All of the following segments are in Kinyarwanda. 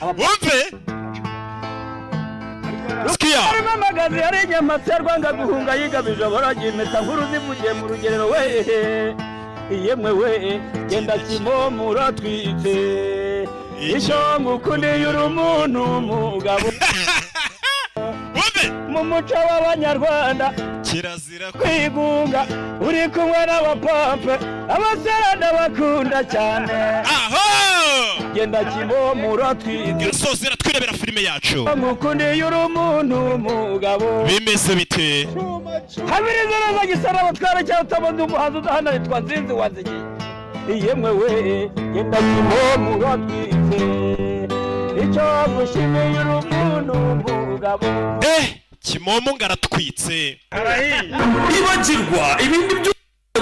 wumve Skia arimo magazi ari nyamaterwa ngaguhunga yigabije baragimeta nkuru zivugiye mu rugerero we yemwe we genda kimomura twite icyo ngukundiye uri umuntu mugabo mu muco w'abanyarwanda kirazira kwigunga uri kumwe n'abapampe abasarada bakunda cyane aho genda kimomura twite sozera twirebera filime yacu ngukundiye uri umuntu mugabo bimeze bite habiriza neza gisara batwara cyangwa utabundi umuhanzi udahana yitwa nzinzi wazigiye yemwe we genda kimomura twite icyo gushimiye uri umuntu mugabo Kimomo ngaratwitse ibagirwa ibindi byo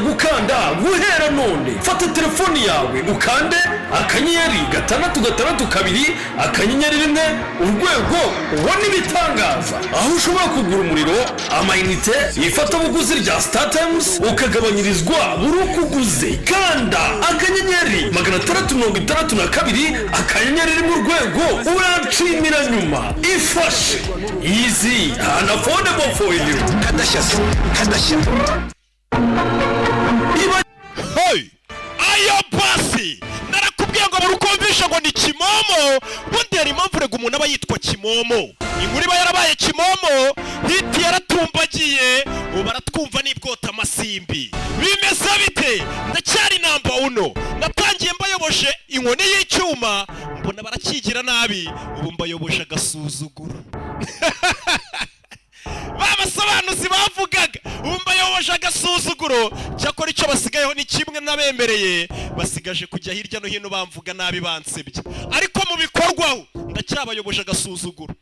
gukanda guhera none fata telefoni yawe ukande akanyenyeri 662 akanyenyeri 1 urwego ubona ibitangaza aho ushobora kugura umuriro amayinite ifatabuguzi rya StarTimes ukagabanyirizwa buri uko uguze kanda akanyenyeri 662 akanyenyeri 1 urwego uracimira nyuma ifashe easy and affordable for you kadashya Hey! Ayo basi! Narakubwiye ngo barukumvisha ngo ni Kimomo, bundi yari impamvu rega umuntu aba yitwa Kimomo. Inkuru iba yarabaye Kimomo, hiti yaratumbagiye, ubu baratwumva n'ibwota amasimbi. Bimeze bite? Ndacyari namba 1. Natangiye mbayoboshe inkoni y'icyuma, mbona barakigira nabi, ubu mbayoboshe agasuzuguro. Babasobanuzi bavugaga umba yoboshe agasuzuguro cyakora icyo basigayeho ni kimwe nabemereye basigaje kujya hirya no hino bamvuga nabi bansebye ariko mu bikorwaho ndacyabayoboshe agasuzuguro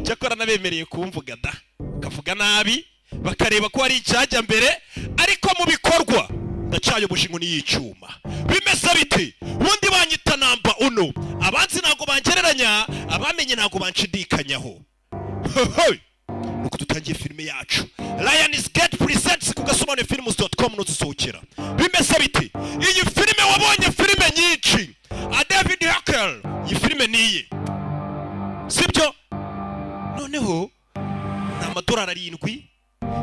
cyakora nabemereye kumvuga da kavuga nabi bakareba ko ari icyajya mbere ariko mu bikorwa ndacyayoboshe inkoni y'icyuma bimeze bite ubundi banyita namba 1 abanzi ntago bangereranya abamenye ntago banshidikanyaho nuko dutangiye filime yacu Lionsgate Presents kugasomane films.com notusohokera bimeze bite iyi filime wabonye filime nyinshi David Hackle iyi filime niye sibyo noneho n'amadolari 7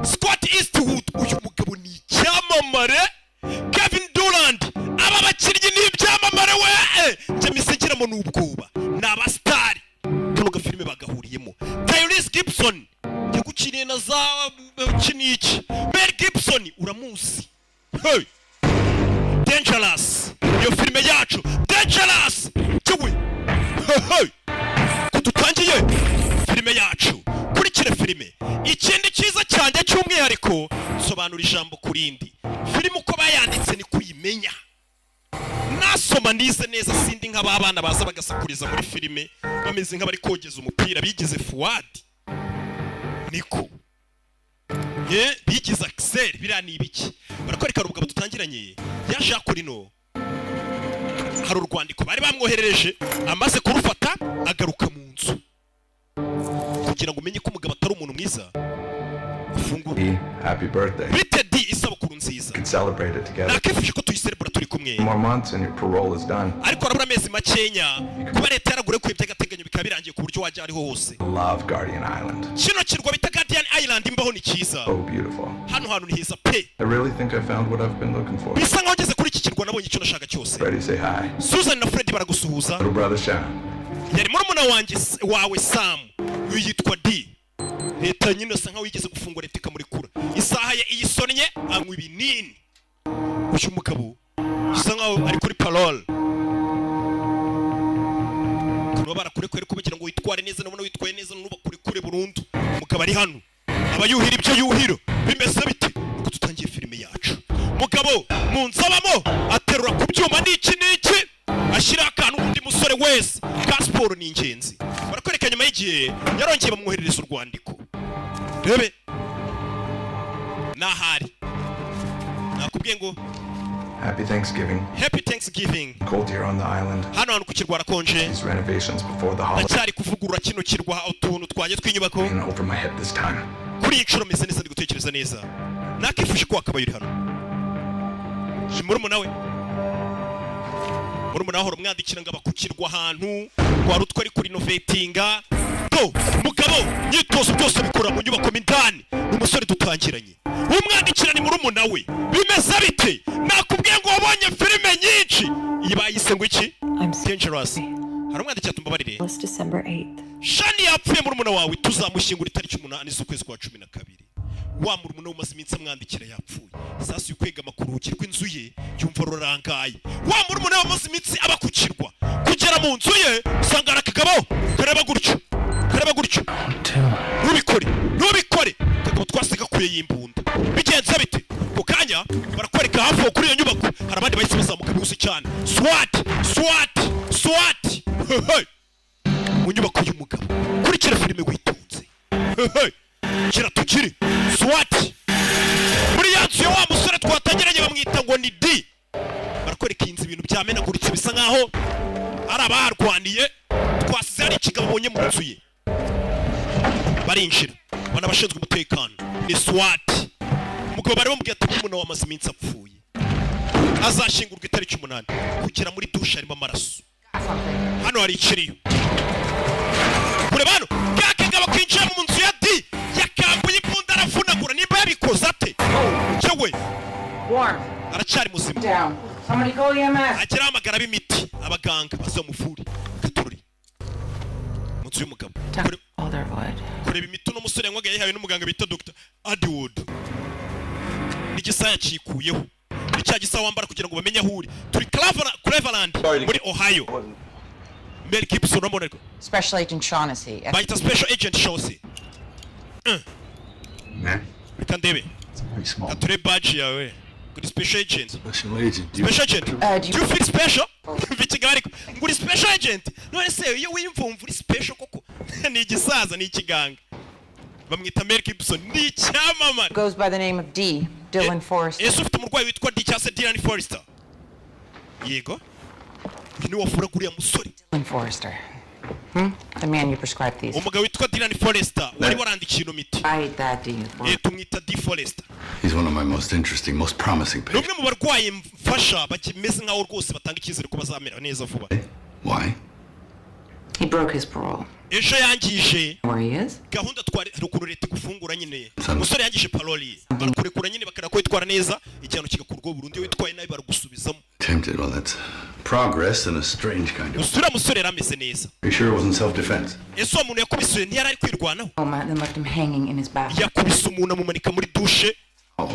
Scott Eastwood uyu mugabo ni icyamamare Kevin Durant aba bakiryi ni ibyamamare we nje misegiramo n'ubwoba n'abastari tunuga filime bagahuriyemo Tyrese Gibson yakukiriye na za kiniki Mel Gibson uramuzi hey Dangerous iyo filime yacu Dangerous cyewe hey tutangiye filime yacu kurikira filime ikindi cyiza cyane cy'umwihariko sobanura ijambo kurindi filime uko bayanditse ni kuyimenya nasoma nize neza sindi nk'abana baza bagasakuriza muri filime bameze nk'abari kogeza umupira bigize Fuad niko bigize Axel birani ibiki barakwereka rubwa tutangiranye yaje akurino hari urwandiko bari bamwoherereje amaze kurufata agaruka mu nzu kugira ngo umenye ko umugabo atari umuntu mwiza ufungura happy birthday bite di isabukuru nziza celebrate it together nakifuje ko tuyiselebrate turi kumwe more months and your parole is done ariko arabura amezi makenya kuba leta yaragure ko iby'agateganyo bikaba birangiye ku buryo wajya ariho hose love Guardian Island kino kirwa bita Guardian Island imbaho ni cyiza so beautiful hano hantu ni heza pe I really think I found what I've been looking for bisa nkaho ngeze kuri iki kirwa nabonye icyo nashaka cyose ready say hi Susan na Freddy baragusuhuza little brother Sean yari murumuna wanjye wawe Sam uyu yitwa D leta nyine asa nkaho yigeze gufungura leta ikamurikura isaha ye iyisonnye anywa ibinini uyu mugabo bisa nkaho ari kuri parole kuba barakurekure kugira ngo witware neza nabona witwaye neza nuba kuri burundu mugabo ari hano abayuhira ibyo yuhiro bimeze biti uko tutangiye filime yacu mugabo munzabamo aterura ku byuma n'iki ashyira akantu undi musore wese Gasporo ni ingenzi barakwereka nyuma y'igihe yarongeye bamwoherereza urwandiko rebe nahari nakubwiye ngo Happy Thanksgiving. Happy Thanksgiving. Cold here on the island. Hano hantu ku kirwa rakonje. These renovations before the holiday. Ndacyari kuvugurura kino kirwa utuntu twaje twinyubako. Over my head this time. Kuri inshuro meze neza ndi gutekereza neza. Nakifuje ko akabayuri hano. Shimurimo nawe. murumuna waho umwandikira ngo abakukirwa ahantu wari utwari kuri innovatinga to mugabo nyitozo byose bikora mu nyubako mindani umusore dutangiranye umwandikira ni murumuna we bimeze bite nakubwiye ngo wabonye filime nyinshi iyi bayise ngo iki Dangerous hari umwandikira tumbabarire December 8th. Shani yapfuye murumuna wawe tuzamushyingura itariki 8 z'ukwezi kwa 12 wa murumuna umaze iminsi amwandikira yapfuye sasa yukwega makuru rw'inzu ye yumva rurangaye wa murumuna wamaze iminsi abakukirwa kugera mu nzu ye usanga arakagabo kareba gutyo ntubikore kagabo twasiga kuye yimbunda bigenze bite ku kanya barakwereka hafi kuri iyo nyubako hari abandi bahise bazamuka bihuse cyane SWAT mu nyubako y'umugabo kurikira filime witonze kira tugire SWAT muri yanzu ya wa musore twatangiranye bamwita ngo ni D barakwereka inzu ibintu byamenaguritse bisa nkaho ari abarwaniye twasize hari ikigabo bonye mu nzu ye barinjira bana bashinzwe umutekano ni SWAT umugabo bari bamubwiye ati umuntu wamaze iminsi apfuye azashingurwa itariki 8 kugera muri dushe arimo amaraso hano hari ikiriyo kure bano kakagabo kinjiye mu nzu ya D yakambuye imbunda arafuna nimba yabikoze ate cyewe aracyari muzima agera amagara b'imiti abaganga bazamufuri katururi mu nzu y'umugabo kureba imiti n'umusore yanywaga yahawe n'umuganga bita Dr. Adwood n'igisaya cyikuyeho icya gisaya wambara kugira ngo bamenye aho uri turi Cleveland muri Ohio Mel Gibson urabona ko Special Agent Shaughnessy. Bayita Special Agent Shaughnessy Kandebe ature badge yawe kuri Special Agent Special Agent do you feel special bikigali nguri Special Agent none se iyo wimvumva uri special koko ni igisaza ni ikiganga bamwita Mel Gibson ni icyamamare Goes by the name of D. Dylan Forrester. Yesu ufite umurwayi witwa D cyangwa se Dylan Forrester yego ni wafura kuriya musore Dylan Forrester. The man you prescribed these. umugabo witwa Dylan Forrester wari warandikiye ino miti I that D. tumwita D Forrester He's one of my most interesting, most promising patients. numwe mu barwayi mfasha bakimeze nkaho rwose batanga icyizere ko bazamera neza vuba Why? He broke his parole. ejo yangije Where he is? gahunda twari rukuru leta gufungura nyine umusore yangije parole barakurekura nyine bakara ko yitwara neza icyano kigakurwa burundu witwaye nabi baragusubizamo Tempted. Well, that's progress in a strange kind of. usura musore rameze neza Are you sure it wasn't self-defense? eso umuntu yakubise ntiyari ari kwirwanaho And left him hanging in his bathroom. yakubise umuntu amumanika muri dushe Oh,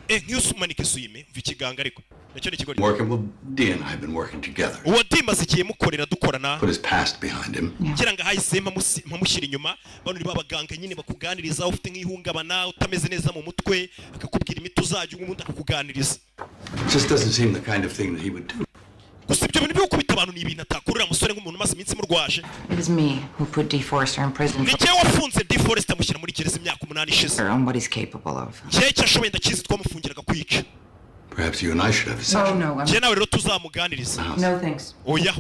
nk'iyo umanika isuyime mva ikiganga ariko nacyo ni ikigori working with D and I have been working together. uwo dimaze igihe mukorera dukorana Put his past behind him. ngira ngo ahahise mpamushyira inyuma bano ni babaganga nyine bakuganiriza ufite nk'ihungabana utameze neza mu mutwe akakubwira imiti uzajya ubundi akakuganiriza It just doesn't seem the kind of thing that he would do. gusa ibyo bintu byo gukubita abantu ni ibintu atakurira umusore nk'umuntu umaze iminsi murwaje It was me who put D. Forrester in prison ni njyewe wafunze D Forrester amushyira muri gereza imyaka 8 ishize on what he's capable of. njyewe icyo ashoboye ndakizi twamufungiraga kwica Perhaps you and I should have a session. No, njyewe nawe rero tuzamuganiriza no thanks. oya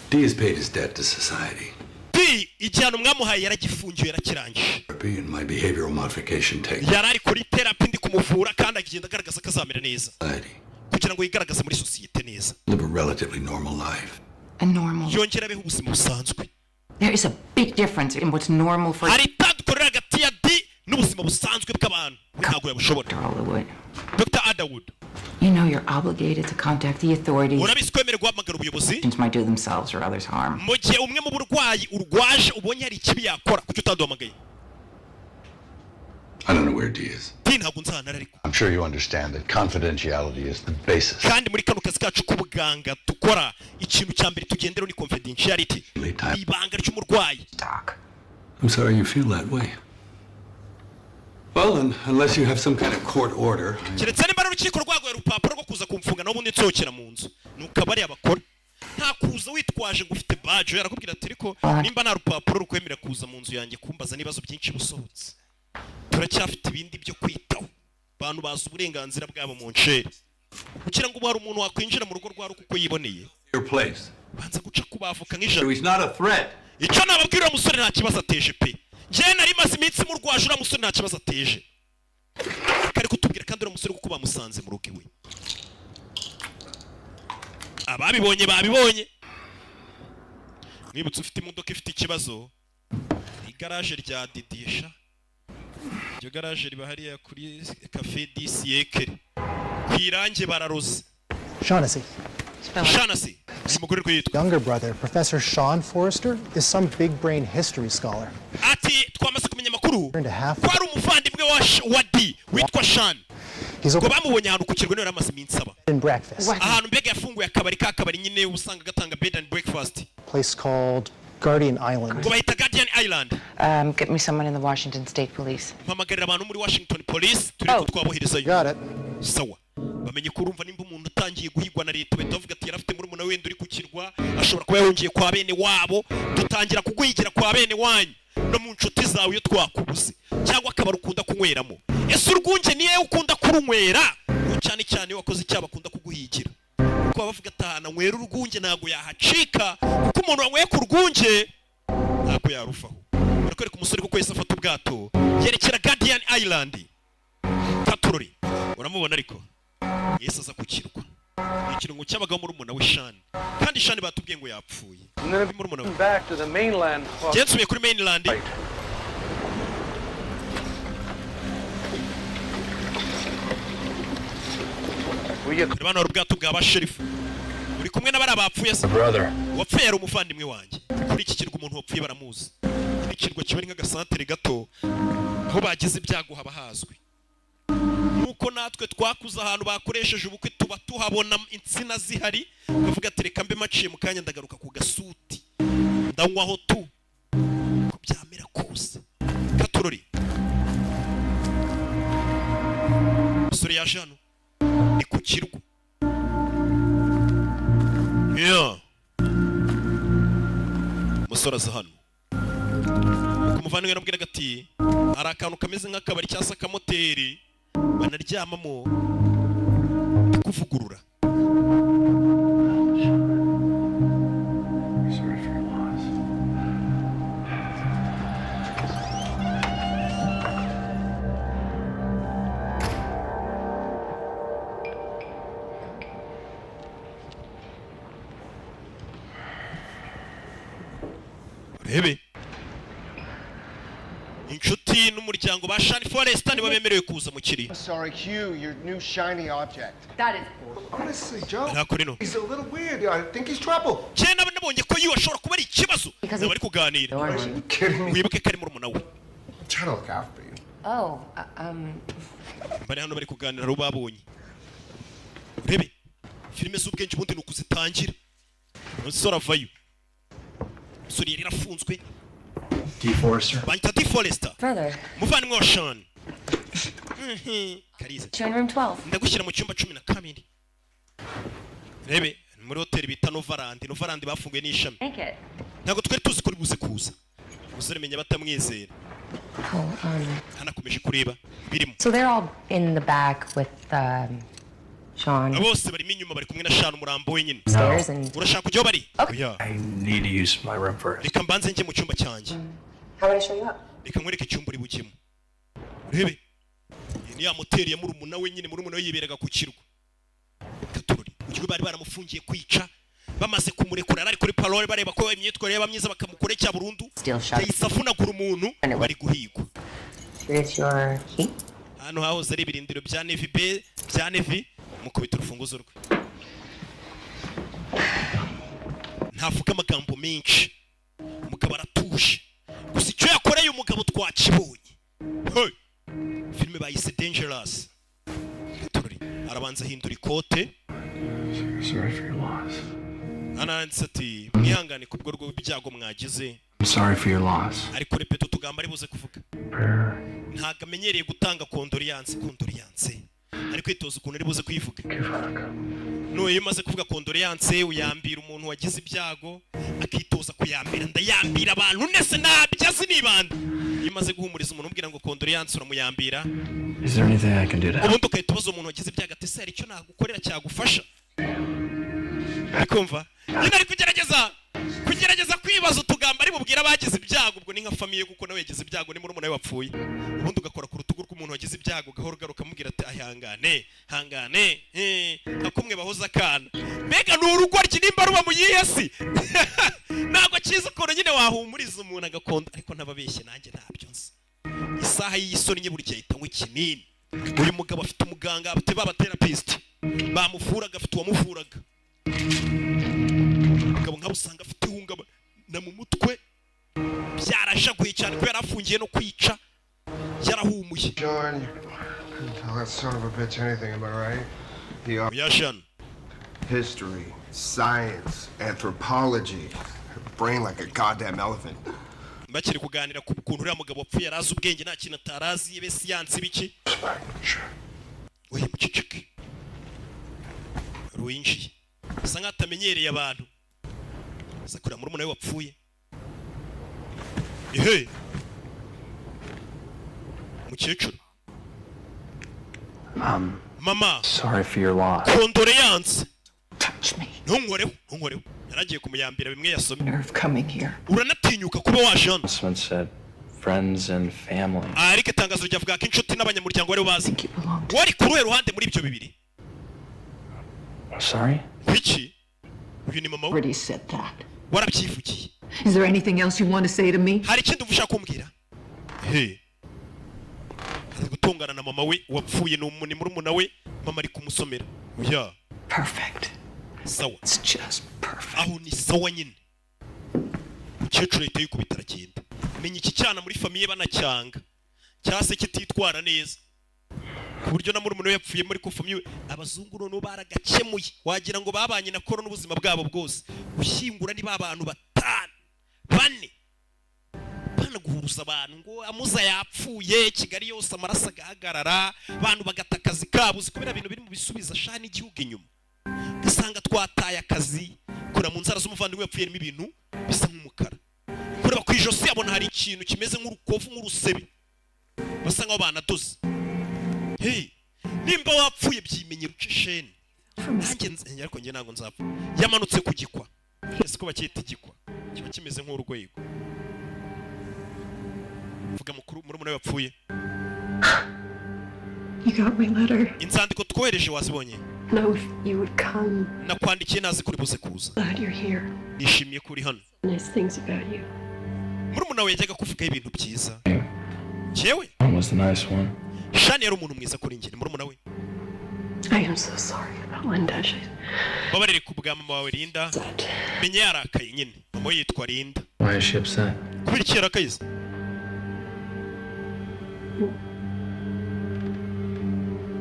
D has paid his debt to society. D igihano mwamuhaye yaragifungiwe yarakirangije Therapy and my behavioral modification technique. yari ari kuri therapy ndi kumuvura kandi agenda agaragaza ko azamera neza Society. kugira ngo yigaragaze muri sosiyete neza Live a relatively normal life. A normal. yongera abeho ubuzima busanzwe There is a big difference in what's normal for hari itandukaniro hagati ya D n'ubuzima busanzwe bw'abantu ntabwo yabushobora Dr. Hollywood. Dr. Adwood You know you're obligated to contact the authorities. urabizi kwemerera guhamagara ubuyobozi Patients might do themselves or others harm. mu gihe umwe mu burwayi urwaje ubonye hari ikibi yakora kuki utaduhamagaye I don't know where D is. D ntabwo nzahana ariko I'm sure you understand that confidentiality is the basis. kandi muri kano kazi kacu k'ubuganga dukora ikintu cya mbere tugenderaho ni confidentiality ibanga ry'umurwayi Doc. I'm sorry you feel that way. Well, unless you have some kind of court order. keretse niba ari urukiko rwaguye urupapuro rwo kuza kumfunga n'ubundi nsohokera mu nzu nuko abari abakora nta kuza witwaje ngo ufite badge yarakubwira ati ariko nimba nta rupapuro rukwemerera kuza mu nzu yanjye kumbaza n'ibibazo byinshi busohotse turacyafite ibindi byo kwitaho abantu bazi uburenganzira bwabo mu nceri kugira ngo hari umuntu wakwinjira mu rugo rwawe kuko yiboneye Your place. banza guca kubavuka So nk'ijana he's not a threat. icyo nababwira uwo musore nta kibazo ateje pe njyewe nari maze iminsi murwaje uriya musore nta kibazo ateje kari kutubwira kandi uriya musore kuko bamusanze mu rugo iwe ababibonye babibonye. Mwibutse ufite imodoka ifite ikibazo, igaraje rya Didisha, iryo garaje riba hariya kuri Cafe du Siècle, kwirange bararoze. Shaughnessy, Younger brother, Professor Sean Forrester, is some big brain history scholar. Ati twamaze kumenya makuru ko ari umuvandimwe wa D witwa Sean. Ngo bamubonye ahantu ku kirwa niwe amaze iminsi aba. Ahantu mbega yafunguye akabari nyine usanga gatanga bed and breakfast. Place called Guardian Island. Ngo bahita Guardian Island. Get me someone in the Washington State Police. Mpamagarira abantu muri Washington Police turi kutwaboherezayo. Got it. Sawa. Bamenye kurumva nimba umuntu utangiye guhigwa na leta bitavuga ati yarafite muri muna wenda uri kukirwa ashobora kuba yahungiye kwa bene wabo dutangira kuguhigira kwa bene wanyu no mu nshuti zawe iyo twakubuze cyangwa akabara ukunda kunyweramo. Ese urwunge niye ukunda kurunywera cyane cyane wakoze icyaha bakunda kuguhigira kuko bavuga atana nywera urwunge nago yahacika kuko umuntu wanyweye ku rwunge ntabwo yarufaho. Barakwereka umusore kuko yese afata ubwato yerekera Guardian Island. Katurori uramubona ariko Yesu aza kukirwa. Ikirungo cy'abagabo muri umuna we Shani. Kandi Shani batubwiye ngo yapfuye. Muri umuna we. Back to the mainland. Jensuye kuri mainland. Bano rubwato bwa basherifu. Uri kumwe n'abari abapfuye se. Wapfuye yari umuvandimwe wanjye. Kuri iki kirwa umuntu wapfuye baramuzi. Ni kirwa kiba ari nk'agasantere gato. Aho bagize ibyago haba hazwi. Nuko natwe twakuza ahantu bakoresheje ubukwe tuba tuhabona insina zihari bavuga ati reka mbe maciye mu kanya ndagaruka ku gasuti ndanywaho tu ko byamera kose. Katurori musore yaje hano ni ku kirwa musore aza hano umuvandimwe yarabwiraga ati hari akantu kameze nk'akabari cyangwa se akamoteri banaryamamo kuvugurura. Rebe inshuti n'umuryango ba Shani Forrester nibo bemerewe kuza mu kiri. Sorry, Q, your new shiny object. That is honestly, Joe. Ntakurino. He's a little weird. I think he's trouble. Cyena nabonye ko you ashobora kuba ari ikibazo. Bari kuganira. Wibuke kari muri umuna we. I'm trying to look after you. Oh, Bari hano bari kuganira rubabonye. Rebe filime z'ubwenge ubundi nukuzitangira. Umusore avayo. Umusore yari rafunzwe. D. Forrester. Banyita D. Forrester. Brother. Muvandimwe wa Sean. Kariza. You're in room 12. Ndagushyira mu cyumba 12. Rebe muri hotel bita Novarandi bafunguye n'ishami. Ntago twari tuzi ko ribuze kuza. Umusore menya batamwizera. Hanakomeje kureba birimo. So they're all in the back with Sean. Bose bari inyuma bari kumwe na Sean umurambo wenyine. Urashaka kujya bari? I need to use my room first. Reka mbanze njye mu cyumba cyanjye. How would I show you up? Reka nkwereke icyumba uri bujyemo. Rebe. Ni ya moteri ya murumuna wenyine murumuna we yiberaga ku kirwa. Katurori. Ujye bari baramufungiye kwica. Bamaze kumurekura ari kuri parole bareba ko imyitwarire yaba myiza bakamukorekya burundu. Yisafuna umuntu bari guhigwa. Here's your key. Hano hahoze ari ibirindiro bya Navy mukubita urufunguzo rwe. Ntavuga amagambo menshi. Umugabo aratuje. Gusa icyo yakoreye umugabo twakibonye. Hey. Filme bayise Dangerous. Katurori arabanza hindura ikote. Sorry for your loss. Ananditse ati mwihangane kubwo rwo byago mwagize. I'm sorry for your loss. Ariko repeto tugamba ari buze kuvuga. Ntago amenyereye gutanga condoleance. Ariko itoza ukuntu ari buze kuyivuga. No iyo maze kuvuga condoleance uyambira umuntu wagize ibyago akitoza kuyambira ndayambira abantu nese nabyazi nibanda. Iyo maze guhumuriza umuntu ubwira ngo condoleance uramuyambira. Is there anything I can do to help? Ubundi ukayitoza umuntu wagize ibyago ati se icyo nagukorera cyagufasha. Akumva. Yina ari kugerageza gerageza kwibaza utugambo ari bubwira abagize ibyago ubwo ni nka famiye kuko nawe yagize ibyago ni murumuna we wapfuye ubundi ugakora ku rutugu rw'umuntu wagize ibyago gahoro garuka amubwira ati ahangane hangane akumwe bahoza akana mbega ni urugoryi nimba ruba mu yihe si ntabwo kiza ukuntu nyine wahumuriza umuntu agakonda ariko ntababeshye nanjye ntabyo nzi isaha y'isoni nye buri gihe ahita anywa ikinini uyu mugabo afite umuganga afite babaterapisite bamuvuraga afite uwamuvuraga umugabo nk'abo usanga afite ihungabana mu mutwe byarashaguye cyane ko yari afungiye no kwica yarahumuye John, tell that son of a bitch anything, am I right? Yashan. History, science, anthropology. Brain like a goddamn elephant. Bakiri kuganira ku kuntu uriya mugabo wapfuye yarazi ubwenge nta kintu atarazi yebe siyansi biki oye mucicike ruinji asa nk'atamenyereye abantu sakura murumuna we wapfuye ehe mukecuru mama sorry for your loss. Condoleance. Touch me. Ntunkoreho yaragiye kumuyambira bimwe yasomye Nerve coming here. uranatinyuka kuba wajana Someone said friends and family. ariko itangazo ryavuga ko inshuti n'abanyamuryango bari bazi wari ku ruhe ruhande muri ibyo bibiri Sorry? Wiki? Uyu ni mama we? Already said that. Warabyivugiye. Is there anything else you want to say to me? Hari ikindi uvushaka kumbwira? He. Ari gutongana na mama we wapfuye ni murumuna we mama ari kumusomera. Oya. Perfect. Sawa. It's just perfect. Aho ni sawa nyine. Umukecuru leta y'ukubita aragenda. Menya iki cyana muri famiye banacyanga. Cyase kititwara neza. Kuburyo na murumuna we yapfuye muri ko famiye abazungu none baragakemuye. Wagira ngo babanye na korona ubuzima bwabo bwose. Ushyingura ni babantu batanu. Bane. Bana guhuruza abantu ngo amuza yapfuye Kigali yose amarasa gahagarara abantu bagatakazi kabo zikubera ibintu biri mu bisubiza shana igihugu inyuma. Gasanga twataye akazi kura mu nzara z'umuvandimwe yapfuye ibintu bisa nk'umukara. Kureba ku ijosi yabona hari ikintu kimeze nk'urukovu nk'urusebe. Basanga abana doze. Hey, nimba wapfuye byimenye rucisheni. Nanjye ariko nge ntago nzapfa. Yamanutse kugikwa. Ese ko bakita igikwa. Kiba kimeze nk'urwego. Vuga mukuru murumuna yapfuye. You got my letter. Inzandiko twohereje wazibonye. No, if you would come. Nakwandikiye nazi kuri buze kuza. Glad you're here. Nishimiye kuri hano. Nice things about you. Murumuna we yajyaga kuvuga ibintu byiza. Jewe? That was the nice one. Shani yari umuntu mwiza kuri njye murumuna we. I am so sorry about Linda. Babarire kubwa mama wawe Linda. Menye yarakaye nyine. Mama yitwa Linda. Why is she upset? Kubera iki yarakaye?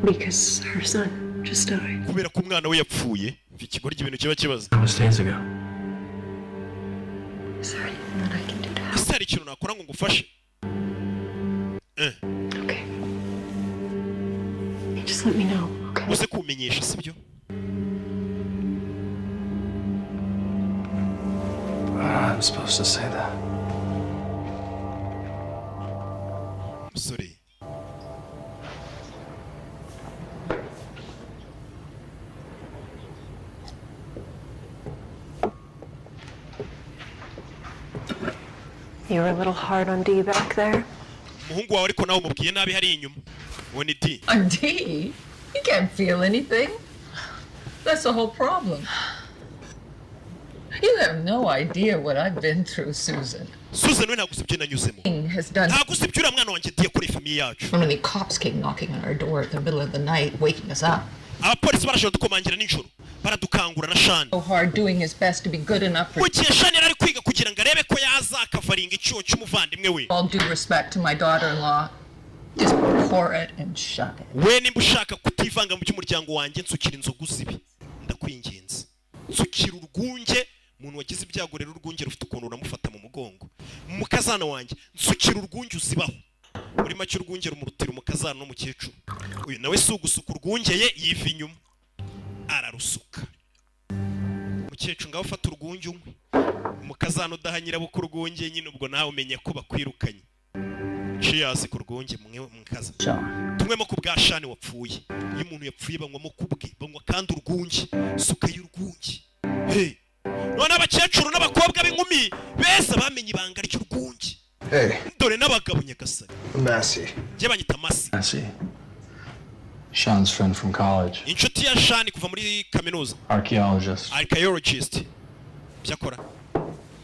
Because her son just died. Kubera ko umwana we yapfuye. Ikigoryi ibintu kiba kibaza. That was days ago. Is there anything that I can do to help? Ese hari ikintu nakora ngo ngufashe? Okay. Just let me know, okay? Uze kumenyesha sibyo? I'm supposed to say that. Sorry. You were a little hard on D back there. Muhungu wawe ariko nawe umubwiye nabi hari inyuma. Uwo ni D. On D? You can't feel anything. That's the whole problem. You have no idea what I've been through, Susan. Susan we nagusibye nanyuzemo. Has done. Nagusibye uriya mwana wanjye diye kuri famiye yacu. So many cops came knocking on our door at the middle of the night, waking us up. Abapolisi barashobora dukomangira nijoro. Baradukangura na Shani. So hard doing his best to be good enough for. Mugihe Shani ari kwiga kugira ngo arebe ko yaza akavaringa icyo cy'umuvandimwe we. All due respect to my daughter-in-law, just pour it and shut it. We nimba ushaka kutivanga mu cy'umuryango wanjye nsukira inzoga zibi. Ndakwinginze. Nsukira urwunge umuntu wagize ibyago rero urwunge rufite ukuntu uramufata mu mugongo. Mukazana wanjye nsukira urwunge uzibaho. Muri make urwunge rumurutira umukazana n'umukecuru. Uyu nawe si ugusuka urwungeye yiva inyuma. Ararusuka. Mukecuru ngaho ufata urwunge umwe. Umukazana udahanyira bo ku rwunge nyine ubwo nawe umenye ko bakwirukanye. Cheers ku rwunge mwe mukaza. Tumwemo ku bwa Shani wapfuye. Iyo umuntu yapfuye banywamo kubwe, banywa kandi urwunge. Suka y'urwunge. Hey. None abakecuru n'abakobwa nkumi beza bamenye ibanga ry'urwunge. Hey. Dore n'abagabo nyagasani. Massey. Je banyita Massey. Massey. Sean's friend from college. Inshuti ya Sean kuva muri kaminuza. Archaeologist. Byakora.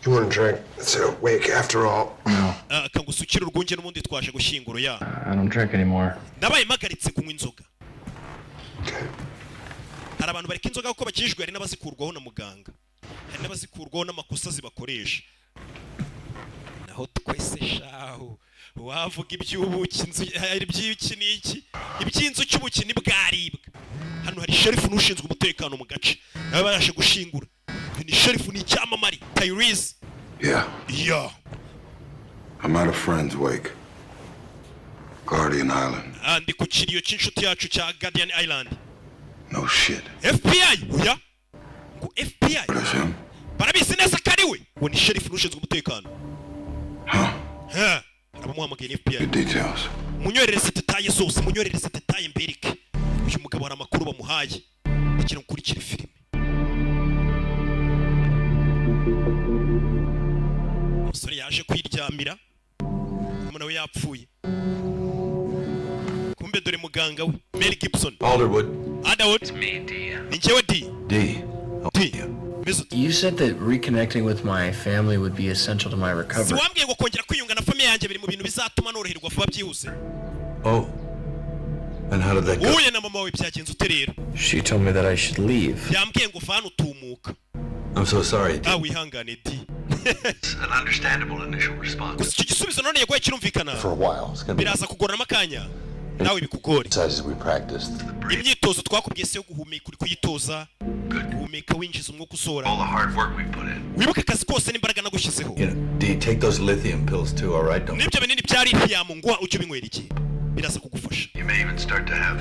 You want a drink? It's a wake after all. No. Kangusukira urwunge n'ubundi twaje gushyinguro ya. I don't drink anymore. Nabaye magaritse kunywa inzoga. Hari abantu bareka inzoga kuko bakijwe, hari n'abazikurwaho na muganga. Hari n'abazikurwaho n'amakosa zibakoresha. Naho twese shaho wavuga iby'ubuki inzu hari by'iki n'iki iby'inzu cy'ubuki ni bwaribwa. Hano hari sheriff n'ushinzwe umutekano mu gace nawe barashe gushingura. Ni sheriff ni cyamamari Tyrese. Yeah. I'm at a friend's wake. Guardian Island. Ndi ku kiriyo cy'inshuti yacu cya Guardian Island. No shit. FBI oya ngo FBI barabizi neza kariwe ngo ni sheriff n'ushinzwe umutekano. Abamuhamagaye FBI. Details. Munyorereze detaye zose, munyorereze detaye mbereke. Uyu mugabo hari amakuru bamuhaye. Kugira ngo kurikire filime. Umusore yaje kwiryamira. Umuntu we yapfuye. Kumbe dore muganga we, Mel Gibson. Alderwood. It's me, D. Ninjewe D. D. You said that reconnecting with my family would be essential to my recovery. Siwambwiye ngo kongera kwiyunga na famille yanjye biri mu bintu bizatuma noroherwa vuba byihuse. Oh. And how did that go? Uye na mama we byagenze ute rero? She told me that I should leave. Yambwiye ngo vana utumuka. I'm so sorry. Wihangane D. It's an understandable initial response. Gusa icyo gisubizo none yagoye kirumvikana. For a while. It's gonna be Biraza kugorana amakanya. Nawe bikugore. exercises we practiced. Imyitozo twakubwiye se yo guhumeka uri kuyitoza. Guhumeka winjiza umwuka usora. All the hard work we put in. Wibuke akazi kose n'imbaraga nagushyizeho. Do you take those lithium pills too, all right? Nibyo binini bya lithium ngwa ujye binywera iki. Biraza kugufasha. You may even start to have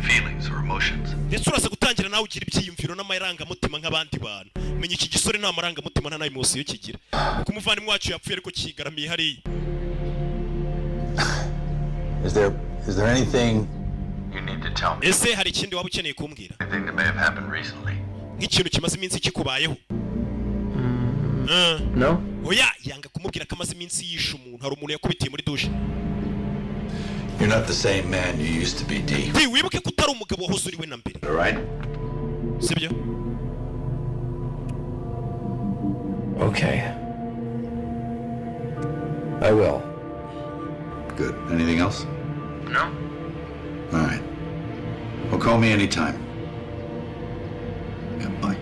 feelings or emotions. Ndetse uraza gutangira nawe ugira ibyiyumviro n'amarangamutima nk'abandi bantu. Menya iki gisore nta marangamutima nta emotion kigira. Uko umuvandimwe wacu yapfuye ariko kigaramiye hariya. Is there anything you need to tell me? Ese hari ikindi waba ukeneye kumbwira? Anything that may have happened recently? Nk'ikintu kimaze iminsi kikubayeho? No. Oya, yanga kumubwira ko amaze iminsi yishe umuntu. Hari umuntu yakubitiye muri douche. You're not the same man you used to be, D. Wibuke ko utari umugabo wahoze uri we na mbere. All right? Sibyo? Okay. I will. Good. Anything else? No. All right. Well, call me anytime. Yeah, bye.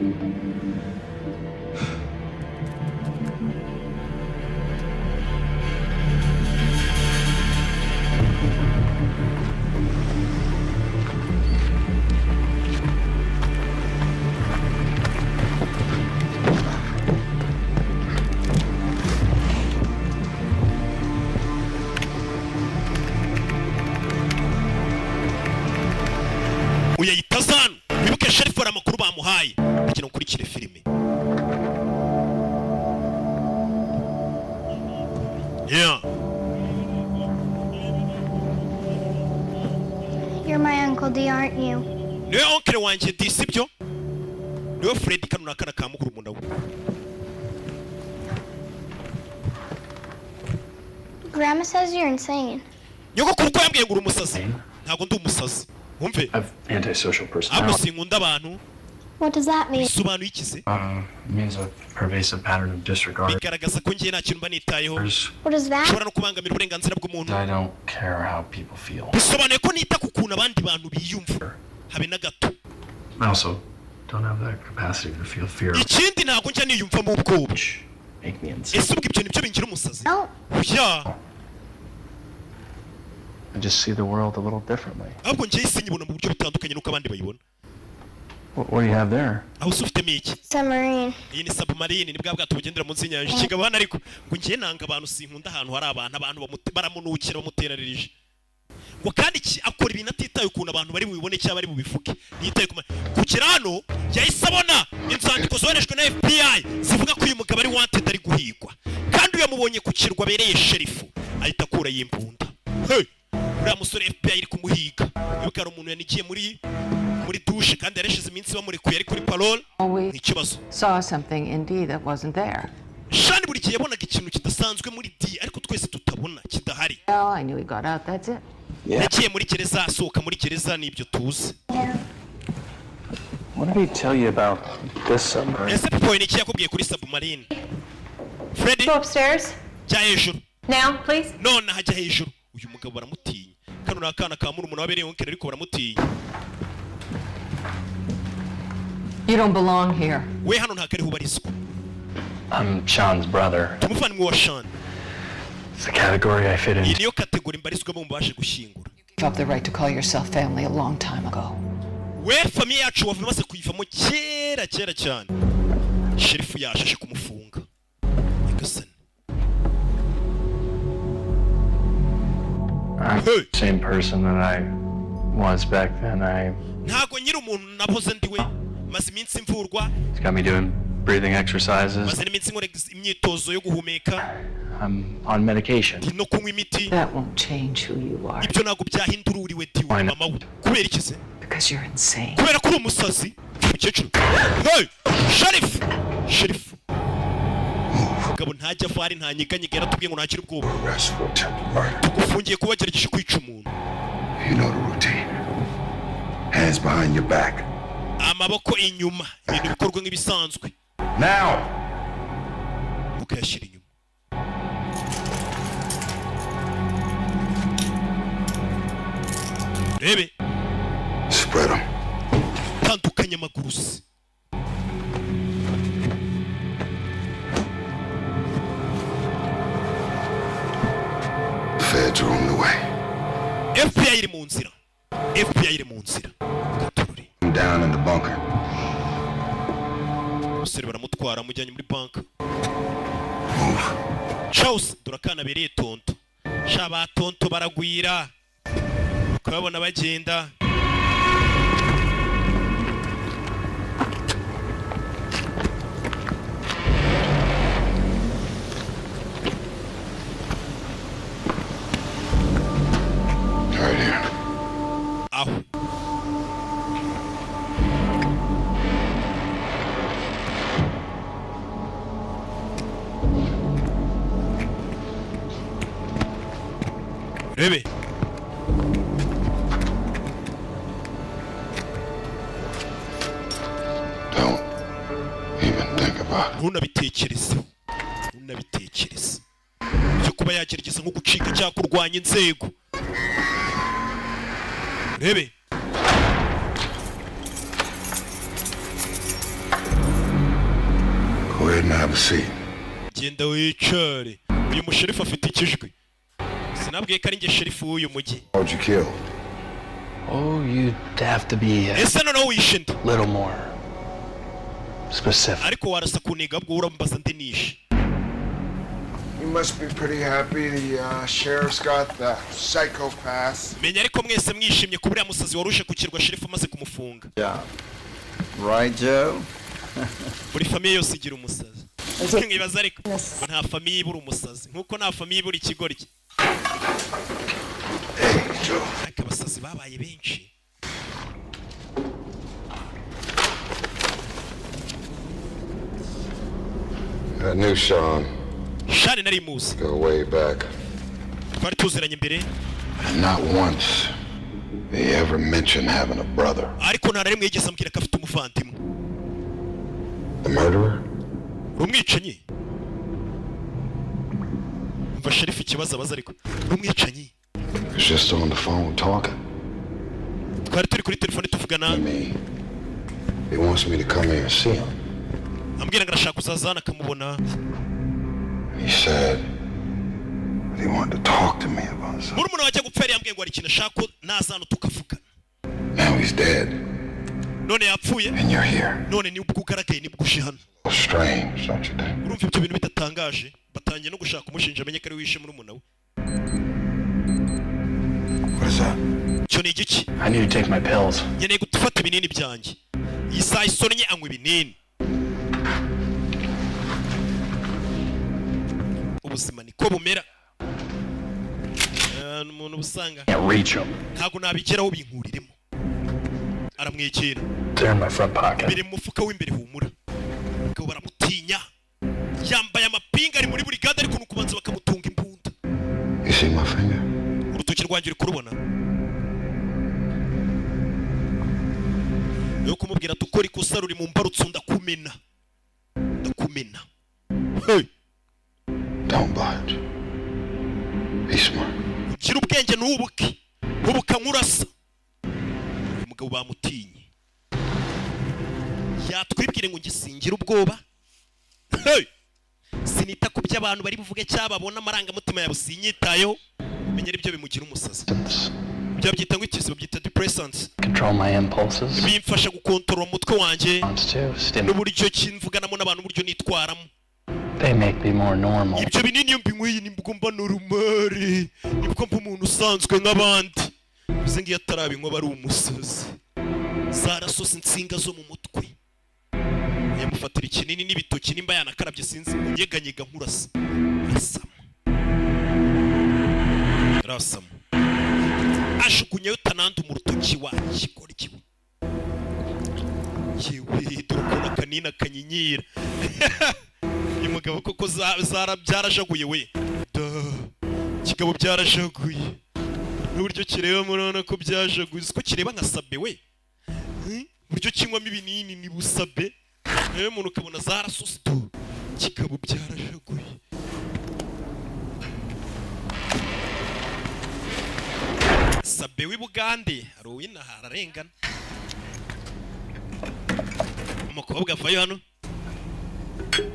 Uyayitazana. Wibuke sheriff ara makuru bamuhaye. Kugira ukurikire filime. Yeah. You're my Uncle D, aren't you? Niwe oncle wanjye D, sibyo? Niwe Fred kano nakana ka mukuru munda we. Grandma says you're insane. Nyogokuru ko yambwiye ngo uri umusazi. Ntago ndi umusazi. Wumve? I've antisocial personality. Abo sinkunda abantu. What does that mean? Bisobanuye iki se? Means a pervasive pattern of disregard. Bigaragaza ko ngiye nta kintu mba nitayeho. What does that? Ushobora no kubangamira uburenganzira bw'umuntu. I don't care how people feel. Bisobanuye ko nita ku kuntu abandi bantu biyumva. Habe na gato. I also don't have that capacity to feel fear. Ikindi ntago njya niyumvamo ubwoba. Make me insane. Ese ubwo ibyo nibyo bingira umusazi? No. Yeah. I just see the world a little differently. Ahubwo njye isi nyibona mu buryo butandukanye nuko abandi bayibona. What do you have there? Aho ufitemo iki? Submarine. Iyi ni submarine, ni bwa bwato bugendera munsi y'inyanja. Kigabo hano ariko ngo njye nanga abantu sinkunda ahantu hari abantu baramunukira bamuterarije. Ngo kandi akora ibintu atitaye ukuntu abantu bari bubibone cyangwa bari bubifuke. Ntitaye kugera hano yahise abona inzandiko zoherejwe na FBI zivuga ko uyu mugabo ari wanted ari guhigwa. Kandi uyamubonye ku kirwa abereye sherifu ahita akura yimbunda. Hey! Uriya musore FBI iri kumuhiga. Yuko ari umuntu yanigiye muri douche kandi yareshize iminsi bamurekuye ari kuri parole. Ikibazo. Saw something in D that wasn't there. buri gihe yabonaga ikintu kidasanzwe muri D ariko twese tutabona kidahari. Well, I knew he got out, that's it. Yagiye muri gereza asohoka muri gereza nibyo tuzi. What did he tell you about this submarine? Ese point iki yakubwiye kuri submarine? Freddy? Go upstairs. Jya hejuru. Now, please. None hajya hejuru. Uyu mugabo baramutinya. Kano nakana ka murumuna wabereye wonkere ariko baramutinya. You don't belong here. We hano ntakari hubarizwa. I'm Sean's brother. Tumufani wa Sean. It's the category I fit in. Niyo kategori mbarizwamo mubashe gushyingura. You gave up the right to call yourself family a long time ago. We famille yacu wavumaze kuyivamo kera cyane. Sherifu yashashe kumufunga. Nyagasani. I'm the same person that I was back then. Ntago nyiri umuntu naboze ndiwe maze iminsi mvurwa. It's got me doing breathing exercises. Maze iminsi nkora imyitozo yo guhumeka. I'm on medication. No kunywa imiti. That won't change who you are. Ibyo nago byahindururiwe diwe mama we. Kubera ikize? Because you're insane. Kubera kuri umusazi. Mukecuru. Hey! Sheriff. Mugabo ntajya fari ntanyiganyega yaratubwiye ngo ntakiri ubwoba. Tugufungiye kuba wagerageje kwica umuntu. You know the routine. Hands behind your back. Amaboko inyuma. Ibintu bikorwa nk'ibisanzwe. Now. Ukayashyira inyuma. Rebe. Spread them. Tandukanya amaguru se. Feds are on the way. FBI iri mu nzira. I'm down in the bunker. Umusore baramutwara mujyanye muri banka. Charles durakana bereye tonto. Shaba tonto baragwira. Ukabona bagenda. Right here. Aho. Rebe. Don't even think about it. Ntunabitekereze. Cyo kuba yagerageza nko gucika cyangwa kurwanya inzego. Rebe. Go ahead and have a seat. Genda wicare. Uyu musherifu afite ikijwi. Sinabwiye ko ari nge sherifu w'uyu mujyi. How'd you kill? Oh, you'd have to be Ese noneho wishe nde? little more specific. Ariko warasa kuniga bwo urambaza ndi nishe. You must be pretty happy the sheriff's got the psychopath. Menya ariko mwese mwishimye kubura musazi warushe kukirwa sherifu amaze kumufunga. Yeah. Right, Joe? Buri famille yose igira umusazi. Nkibaza ariko nta famille ibura umusazi nkuko nta famille ibura ikigoryi. Hey, Joe. Ariko abasazi babaye benshi. I knew Sean. Sean nari muzi. Go way back. Twari tuziranye mbere. Not once they ever mentioned having a brother. Ariko nta rimwe yigeze ambwira ko afite umuvandimwe. The murderer? Rumwicanyi. Umva sherifu ikibazo abaza ariko. Rumwicanyi. He's just on the phone talking. Twari turi kuri telefone tuvugana. He wants me to come here and see him. Ambwira ngo arashaka kuzazana akamubona. He said that he wanted to talk to me about something. Murumuna wajya gupfera yambwiye ngo ari ikintu ashaka nazana tukavugana. Now he's dead. None yapfuye. And you're here. None ni ubwo ugaragaye ni bwuje hano. Strange, don't you think? Urumva ibyo bintu bidatangaje. Batangiye no gushaka umushinja amenye ko ari wishe murumuna we. What is that? Cyo ni igiki? I need to take my pills. Nkeneye gufata ibinini byanjye. Iyi saa isonnye anywa ibinini. Ubuzima niko bumera. Umuntu busanga. Ntago nabigeraho binkuriremo. Aramwegera. They're in my front pocket. Biri mu mufuka w'imbere humura. Ko baramutinya. Yambaye amapinga ari rwanjye uri kurubona yo kumubwira tukora ikosa ruri mu mbarutso ndakumena hey Don't budge. Be smart. ugira ubwenge n'ubuke ubuka nkurasa umugabo bamutinye yatwibwire ngo ngisingira ubwoba hey sinita ku by'abantu bari buvuge cyababona amarangamutima yabo sinyitayeho menyera ibyo bimugira umusazi byo byita ngo ikizo byita depressants Control my impulses. bimfasha gukontorora umutwe wanjye n'uburyo kimvuganamo n'abantu uburyo nitwaramo. They make me more normal. Ibyo binini iyo mbinkwiye nibwo mba normal, nibwo mba umuntu usanzwe nk'abandi. Bize ngiye atarabinywa bari umusazi. Zarasose insinga zo mu mutwe. Yamufatira ikinini n'ibitoki nimba yanakarabye sinzi unyeganyega nkurasa. Rasama. Ashukunye utananda mu rutoki wanjye koryo. Yewe dukora kanina kanyinyira. Umugabo koko byarajaguye we. Kigabo byarajaguye. N'uburyo kireba murana ko byajaguye. Ko kireba nka sabe we. Buryo kinywamo ibinini ni busabe. Umuntu ukabona zarasose tu. Kigabo byarajaguye. Sabe w'i Bugande hari uwina hararengana. Umukobwa avayo hano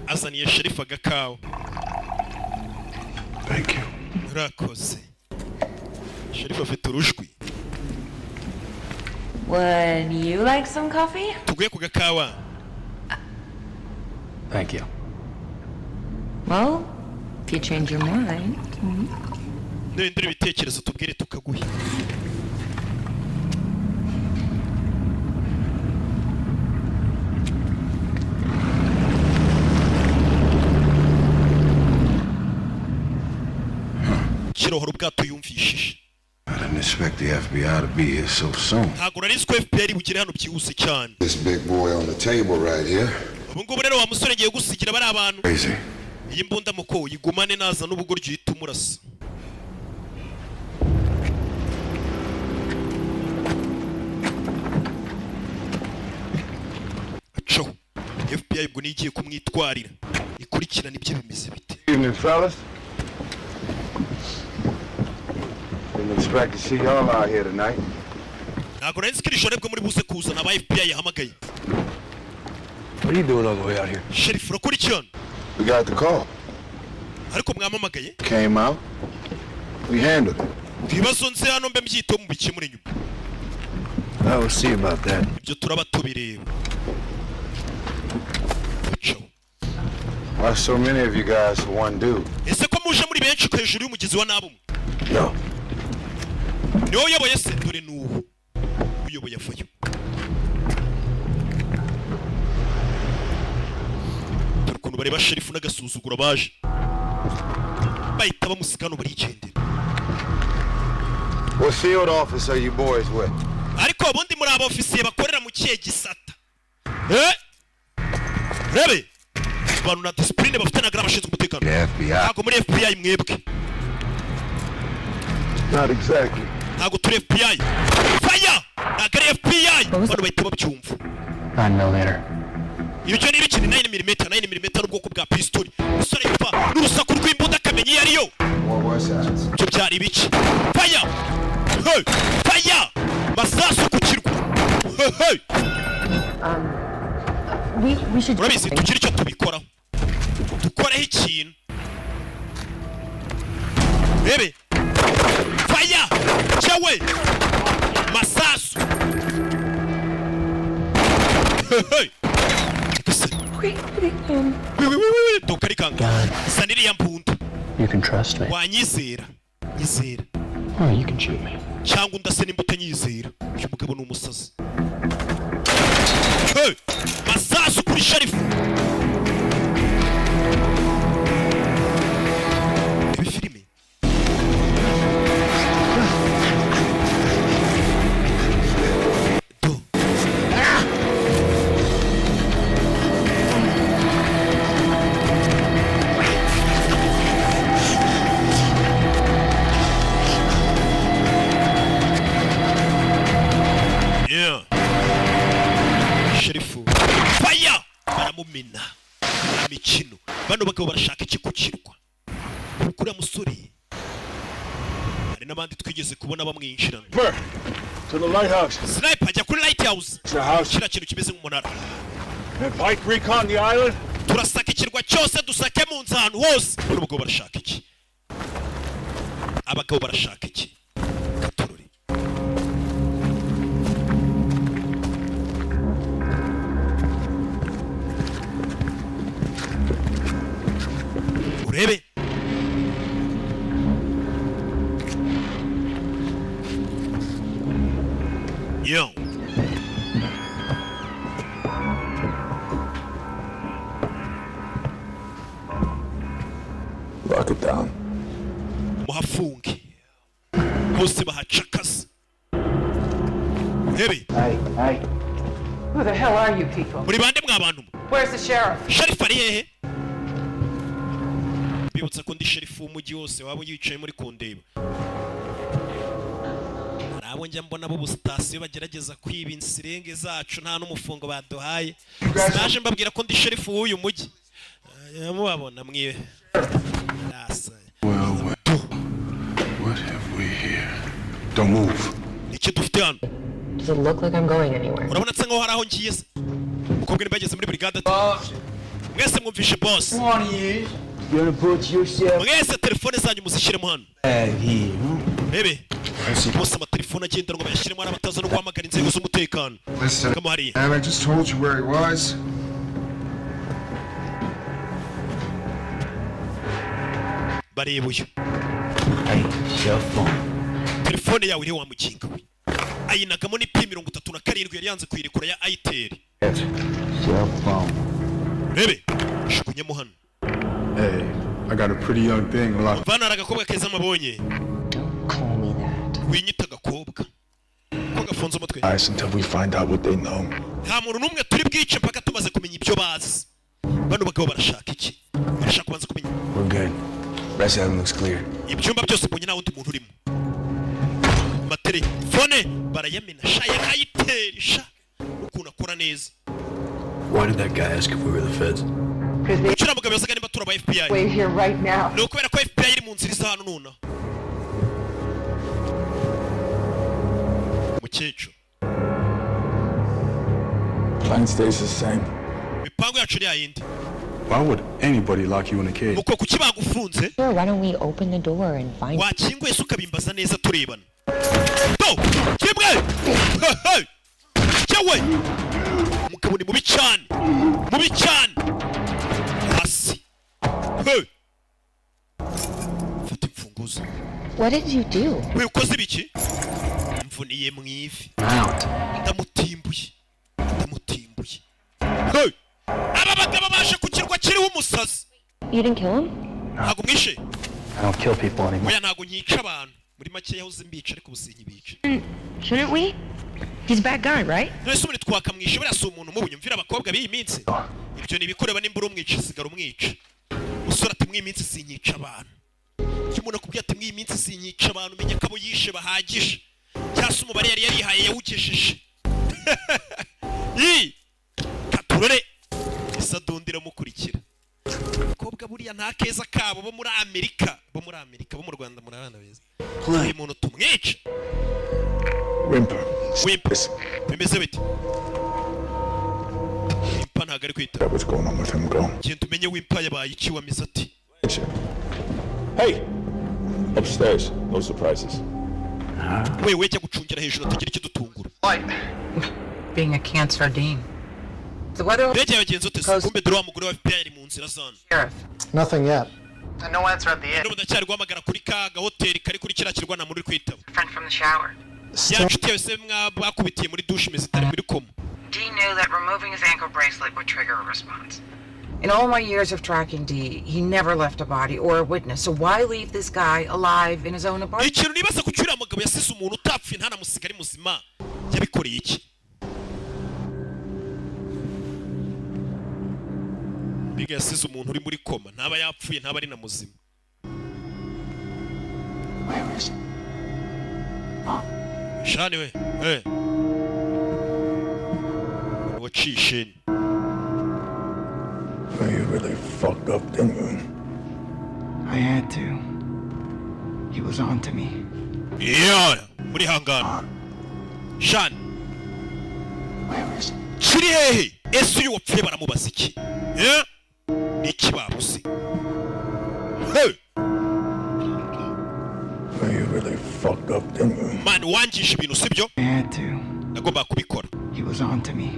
azaniye Sherifa agakawa. Thank you. Urakoze. Sherifa afite urushwi. Would you like some coffee? Tuguye ku gakawa. Thank you. Well, if you change your mind. Nendere ibitekerezo tubwire tukaguhe. Kirohora ubwato yumvishije. I didn't expect the FBI to be here so soon. Ntabwo nari ko FBI bugire hano byihuse cyane. This big boy on the table right here. Ubu ngubu rero wa musore ngiye gusigira bari abantu. Crazy. Iyi mbunda muko yigumane naza n'ubugoryi yitumurasa. Acho. FBI ubwo nigiye kumwitwarira. Ikurikirana ibyo bimeze bite. Evening, fellas. Didn't expect to see y'all out here tonight. Ntabwo nari nzi ko iri joro bwo muri buze kuzana aba FBI yahamagaye. What are you doing all the way out here? Sheriff urakurikirana. We got the call. Ariko mwamamagaye. Came out. We handled it. Ibibazo nze hano mbe mbyito mu bikemure nyuma. I will see about that. Ibyo turaba tubireba. Why so many of you guys for one dude? Ese ko muje muri benshi ko hejuru y'umugizi wa nabo? No. Niyo yaboye se dore nuhu. Uyoboye afayo. Turukuntu bari ba Sheriff n'agasuzugura baje. Bahita bamusigana barigendera. What field office are you boys with? Ariko abundi muri aba ofisiye bakorera mu kiye gisata. Rebe. Abantu na discipline bafite nagra bashinzwe umutekano. Ntabwo muri FBI mwebwe. Not exactly. Ntabwo turi FBI. Fire! Ntabwo ari FBI. Abantu bahita babyumva. 9mm. Ibyo ni ibikini 9mm n'ubwoko bwa pistol. Usore yumva n'urusaku rw'imbunda kamenya iyo ariyo. What was that? Cyo byari ibiki. Fire! Hey! Fire! Masasu ku kirwa. Hey! We should. Urabizi tugira icyo tubikoraho. Dukoreho ikintu. Bebe. Fire! Chawe! Masasu. Hey! Wait. Dokari kanga. Saniri ya mbunda. You can trust me. Wanyizera. Nyizera. Oh, you can shoot me. Cyangwa ndase nimbuta nyizera. Uyu mugabo ni umusazi. Hey! Masasu kuri Sheriff. Ibi filime. imikino bano bagabo barashaka iki ku kirwa kuriya musore hari n'abandi twigeze kubona bamwinjirana To the lighthouse. Sniper ajya kuri lighthouse kiriya kintu kimeze nk'umunara Pike recon the island. turasaka ikirwa cyose dusake mu nzu ahantu hose bano bagabo barashaka iki abagabo barashaka iki katurore urebe yo Lock it down. muhafunge hose bahacakaza urebe Who the hell are you people? muri bande mwa bantu Where's the sheriff? sheriff ari hehe bibutsa ko ndi sheriff w'umujyi wose waba yicaye muri kundeba nabo njya mbona bo sitasiyo bagerageza kwiba insirenge zacu nta n'umufungo baduhaye naje mbabwira ko ndi sheriff w'uyu mujyi mubabona mwiwe What have we here? Don't move. iki dufite hano Does it look like I'm going anywhere? urabona nsa nkaho hari aho ngiye se umukobwa nibageze muri brigade ati mwese mwumvishe boss mwese telefone zanyu muzishyiremo hano bebe bose amatelefone agendanwa bayashyiremo hari abataza no guhamagara inzego z'umutekano kama hariya And I just told you where he was. bareba uyu telefone yawe iriho wa mukinga we ayinagamo ni P37 yari yanze kuyirekura ya Itel bebe shukunyemo hano Hey, I got a pretty young thing locked. mvana aragakobwa keza mabonye Call me that. winyita agakobwa ko gafunze umutwe Nice until we find out what they know. nta muntu n'umwe turi bwice mpaka tumaze kumenya ibyo bazi bano bagabo barashaka iki barashaka kubanza kumenya We're good. Rest of them looks clear. ibyumba byose mbonye nta wundi muntu urimo amatelefone barayamena sha yakayitera sha ukuntu akora neza Why did that guy ask if we were the feds? kugira mugabo yazaga nimba turaba FBI We're here right now. ni ukubera ko FBI iri mu nzira isa hano nuna mukecuru Plan stays the same. mipango yacu ni yayindi Why would anybody lock you in a cage? uko kuki bagufunze Sure, why don't we open the door and find wakinguye se ukabimbaza neza turebana to kimwe cyewe umugabo ni mubi cyane hasi fata imfunguzo What did you do? we ukoze ibiki mvuniye mu ivi ndamutimbuye aba bagabo baje ku kirwa kiriho umusazi You didn't kill him? ntago mwishe I don't kill people anymore. oya ntago nyica abantu muri make yahoze mbica ariko ubusinyi bica Shouldn't we? He's a bad guy, right? nese umuntu twakamwishe buriya si umuntu mubu nyumvira abakobwa b'iyi minsi ibyo ni ibikoreba nimbura umwica sigara umwica usura ati mw'iyi minsi sinyica abantu iyo umuntu akubwiye ati mw'iyi minsi sinyica abantu menya ko abo yishe bahagije cyangwa se umubare yari yarihaye yawugejeje katurore isadundira mukurikira abakobwa buriya nta keza kabo bo muri Amerika bo mu Rwanda muri abana beza uyu muntu tumwica Whimper. bimeze bite wimpa ntago ari kwita What's going on with him? Go. genda umenye wimpa yabaye iki wamize ati Hey, upstairs. No surprises. wewe jya gucungira hejuru atagira ikidutungura Being a cancer dean. The weather. mbega yagenze ute se kumbe dore wa mugore wa FBI mu nzira zana Sheriff. Nothing yet. No answer at the end. n'ubu ndacyari guhamagara kuri ka gahoteli kari kuri kiriya kirwana muri kwitaba Friend from the shower. ya nshuti yawe se mwakubitiye muri dushe imeze itari muri koma Dean knew that removing his ankle bracelet would trigger a response. In all my years of tracking Dee, he never left a body or a witness, so why leave this guy alive in his own apartment? ikintu nibaza ku cyuriya mugabo yasize umuntu utapfuye ntanamusiga ari muzima yabikoreye iki biga yasize umuntu uri muri koma ntaba yapfuye ntaba ari na muzima shani we wacishe Well, you really fucked up, didn't you? I had to. He was on to me. Yeah, muri hangana. Sean. Where is he? Kiri hehe? Ese uyu wapfuye baramubaza iki? Yeah? Niki babuze? Hey! Well, you really fucked up, didn't you? Man, wangisha ibintu sibyo? I had to. Nagomba kubikora. He was on to me.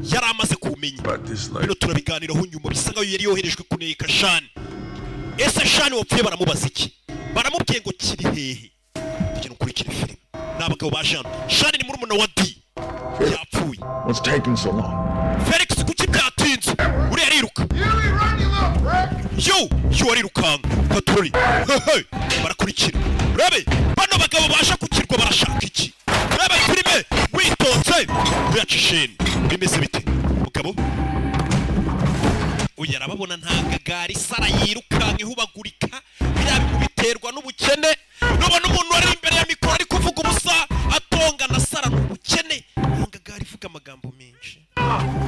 Yari amaze kumenya. Bino turabiganiraho nyuma bisa nkaho yari yoherejwe kuneka Sean. Ese Sean wapfuye baramubaza iki? Baramubwiye ngo kiri hehe? Tujye nukurikira film. Nabagabo ba Sean. Sean ni murumuna wa D. Yapfuye. What's taking so long? Felix kuki byatinze? Uri ariruka. Yo arirukanga. Patroli. Barakurikira. Rebe, bano bagabo basha kukirwa barashaka iki? Rebe filime witonze. Byacisheni. Bimeze bite? Mugabo. Uyu arababona nta gari sara yirukanka ihubagurika. Biriya biterwa n'ubukene. Nubona umuntu wari imbere ya mikoro ari kuvuga ubusa atonga na sara n'ubukene. Ingagari ivuga amagambo menshi.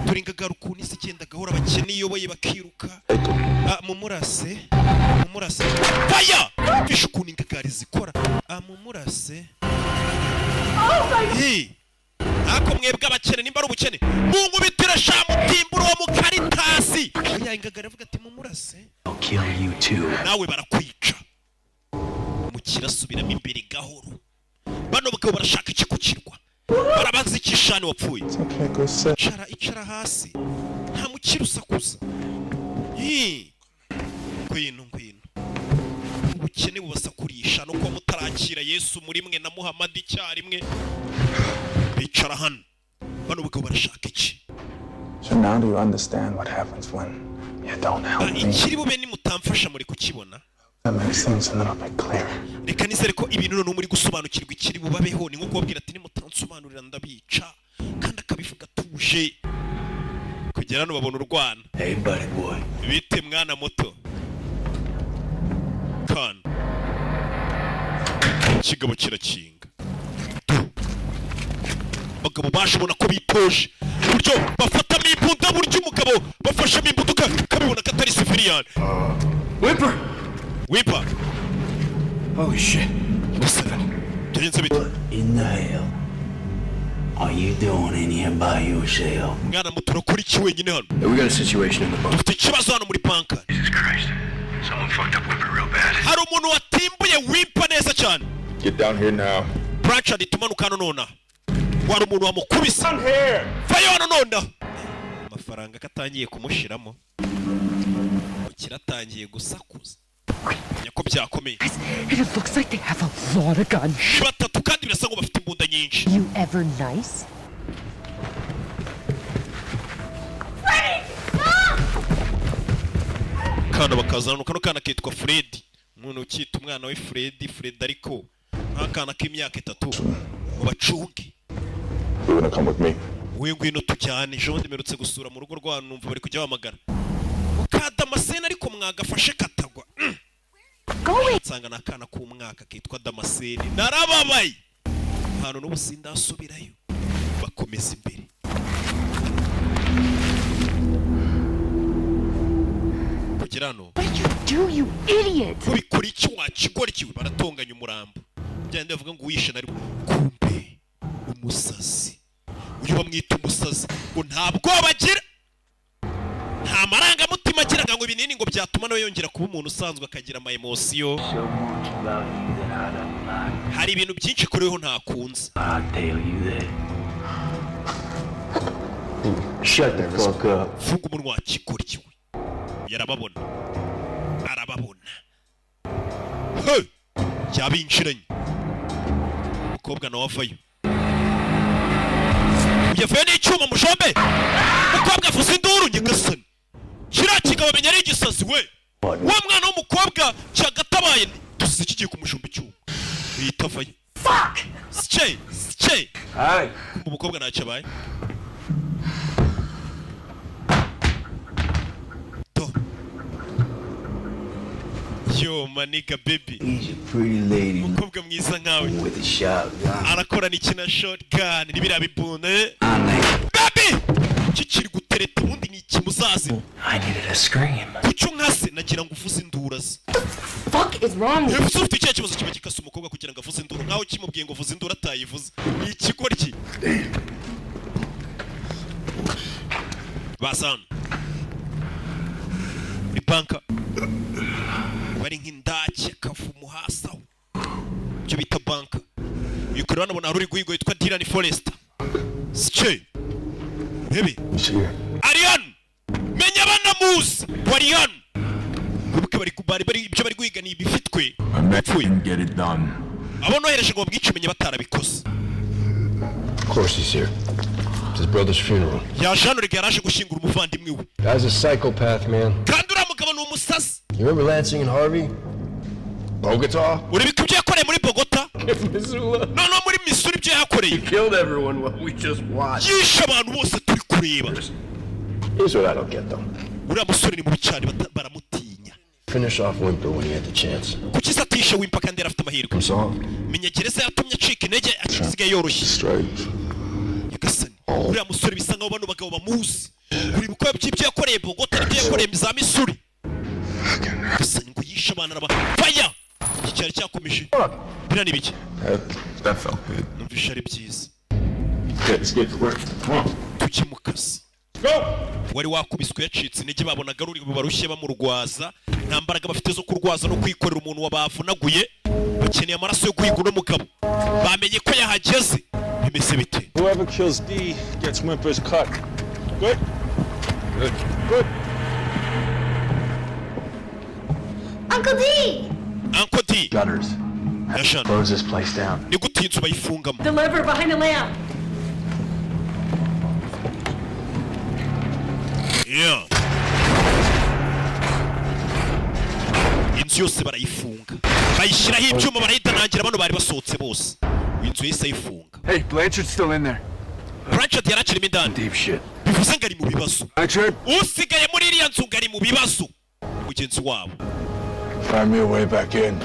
Dore ingagari ukuntu isi igenda gahora abakene iyoboye bakiruka. Mumurase. Faya! Fisha ukuntu ingagari zikora. Mumurase. Hey! Ako mwebwe abakene nimba ari ubukene. Mungubitira sha mutimburo wo mu Karitasi. Oya ingagari avuga ati mumurase. I'll kill you too. Nawe barakwica. Mukira subiramo imbere gahoro. Bano bagabo barashaka iki kukirwa. Barabanza iki Sean wapfuye. Icara hasi. Nta mukira usakuza. Ngwino. Ubukene bubasakurisha no kuba mutarakira Yesu muri mwe na Muhammad icyarimwe. Bicara hano. Bano bagabo barashaka iki? So now do you understand what happens when you don't help me? Ikiri bube ni mutamfasha muri kukibona. That makes things a little bit clearer. Reka nizere ko ibintu none muri gusobanukirwa ikiri bubabeho ni nko kubabwira ati nimutansobanurira ndabica kandi akabivuga tuje kugera no babona urwana. Hey buddy boy. Bite mwana muto. Kan. Kigabo kirakinga. Bagabo bashobona ko bitoje. Buryo bafata mimbunda buryo umugabo bafashe mimbunda kabibona katari civilian. Whipper. Holy shit. What in the hell are you doing in here by yourself? Mwana muto kuri ki wenyine hano. Hey, we got a situation in the bank. Dufite ikibazo hano muri banka. Jesus Christ. Someone fucked up Whipper real bad. Hari umuntu watimbuye Whipper neza cyane. Get down here now. Branch tumanuka hano nona. Wari umuntu wamukubisa. Fayo hano nona. Amafaranga katangiye kumushiramo. Kiratangiye gusakuza. Yako byakomeye. It looks like they have a lot of guns. Batatu kandi birasa ngo bafite imbunda nyinshi. You ever nice? Kana bakazana kano kana kitwa Fred. Umuntu ukita umwana we Fred ariko nk'akana k'imyaka 3 mu bacunge. You wanna come with me? We ngwino tujyane. Jean ndimerutse gusura mu rugo rw'abantu numva bari kujya bamagara. Damascene ariko mwagafashe katagwa. Nsanga nakana k'umwaka kitwa Damascene. Narababaye. Hano n'ubusinda asubirayo. Bakomeza imbere. Kugirano. What did you do, you idiot? Kubikora iki wakigora kiwe baratonganya umurambo. Byande bavuga ngo uyishe nari kumbe umusazi. Uyu bamwita umusazi ngo ntabwo bagira. Nta marangamutima agiraga ngo ibinini ngo byatuma nawe yongera kuba umuntu usanzwe akagira ama emotion. Hari ibintu byinshi kuriho ntakunze. Shut the fuck up. Funga umunwa wakigoryiwe. Yarababona. Arababona. Hey! Cyabinshiranye. Umukobwa nawe avayo. Uyavuye n'icyuma mushombe. Umukobwa avuza induru nyagasani. Kiriya kigabo menya ari igisazi we. Wa mwana w'umukobwa cyagatabaye tuzize kigiye kumushomba icyuma. Yita avayo. Fuck! Siche. Hi. Umukobwa ntacyo abaye. Yo maniga baby. He's a pretty lady. Umukobwa mwiza nkawe. With a shotgun. Arakora n'ikina shotgun. Nibira bibune. Baby! Kikiri gutereta ubundi ni iki muzazi. I needed a scream. Kuki unkase nagira ngo uvuze induru ze. Fuck is wrong with you? Ufite icyo kibazo kiba gikasa umukobwa kugira ngo avuze induru nkaho kimubwiye ngo vuze induru atayivuze. Ni ikigoryi. Basana. Muri banka. Bari nk'indake kavumu hasaho. Cyo bita banka. Yukuri banabona hari uri guhigo yitwa Dylan Forrester. Siche. Bebe. Ariane. Menya bana muzi. Ariane. Ubuke bari ibyo bari guhiga ni ibifitwe. Get it done. Abo nohereje ngo bwicumenye batarabikoze. Of course he's here. It's his brother's funeral. Yajanure garaje gushingura umuvandimwe we. Guy's a psychopath, man. Kandi uramugabo ni umusazi. You remember Lansing and Harvey? Bogota? Uribika ibyo yakoreye muri Bogota? Missoula. No, muri Missouri ibyo yakoreye. He killed everyone while we just watched. Yishe abantu bose turi kureba. Here's what I don't get though. Uriya musore ni mubi cyane baramutinya. Finish off Wimper when he had the chance. Kuki satishe Wimper kandi yarafite amahirwe? Menya gereza yatumye acika intege asigaye yoroshye. Yagasani. Uriya musore bisa nkaho bano bagabo bamuzi. Uri bukwe by'ibyo yakoreye Bogota n'ibyo yakoreye za Missouri. Yagasani ngo yishe abantu n'aba. Fire! Icyari cyakomeje. Bira ni biki? That felt good. Numvisha ari byiza. Let's get to work. Come on. Tujye mu kazi. Go! Wari wakubiswe yacitse intege babonaga ruri barushye bamurwaza nta mbaraga bafite zo kurwaza no kwikorera umuntu wabavunaguye bakeneye amaraso yo guhiga uno mugabo bamenye ko yahageze bimeze bite. Whoever kills D gets Wimper's cut. Good? Good. Good. Uncle D! Uncle D! Gutters. Close this place down. Ni gute inzu bayifungamo? The lever behind the lamp. Yeah. Inzu yose barayifunga bayishyiraho ibyuma barayitanangira bano bari basohotse bose inzu yose ayifunga. Hey, Blanchard's still in there. Blanchard yarakirimo indani. Deep shit. Bivuze ngo ari mu bibazo. Blanchard? Usigaye muri iriya nzu ngo ari mu bibazo mugenzi wabo. Find me a way back in.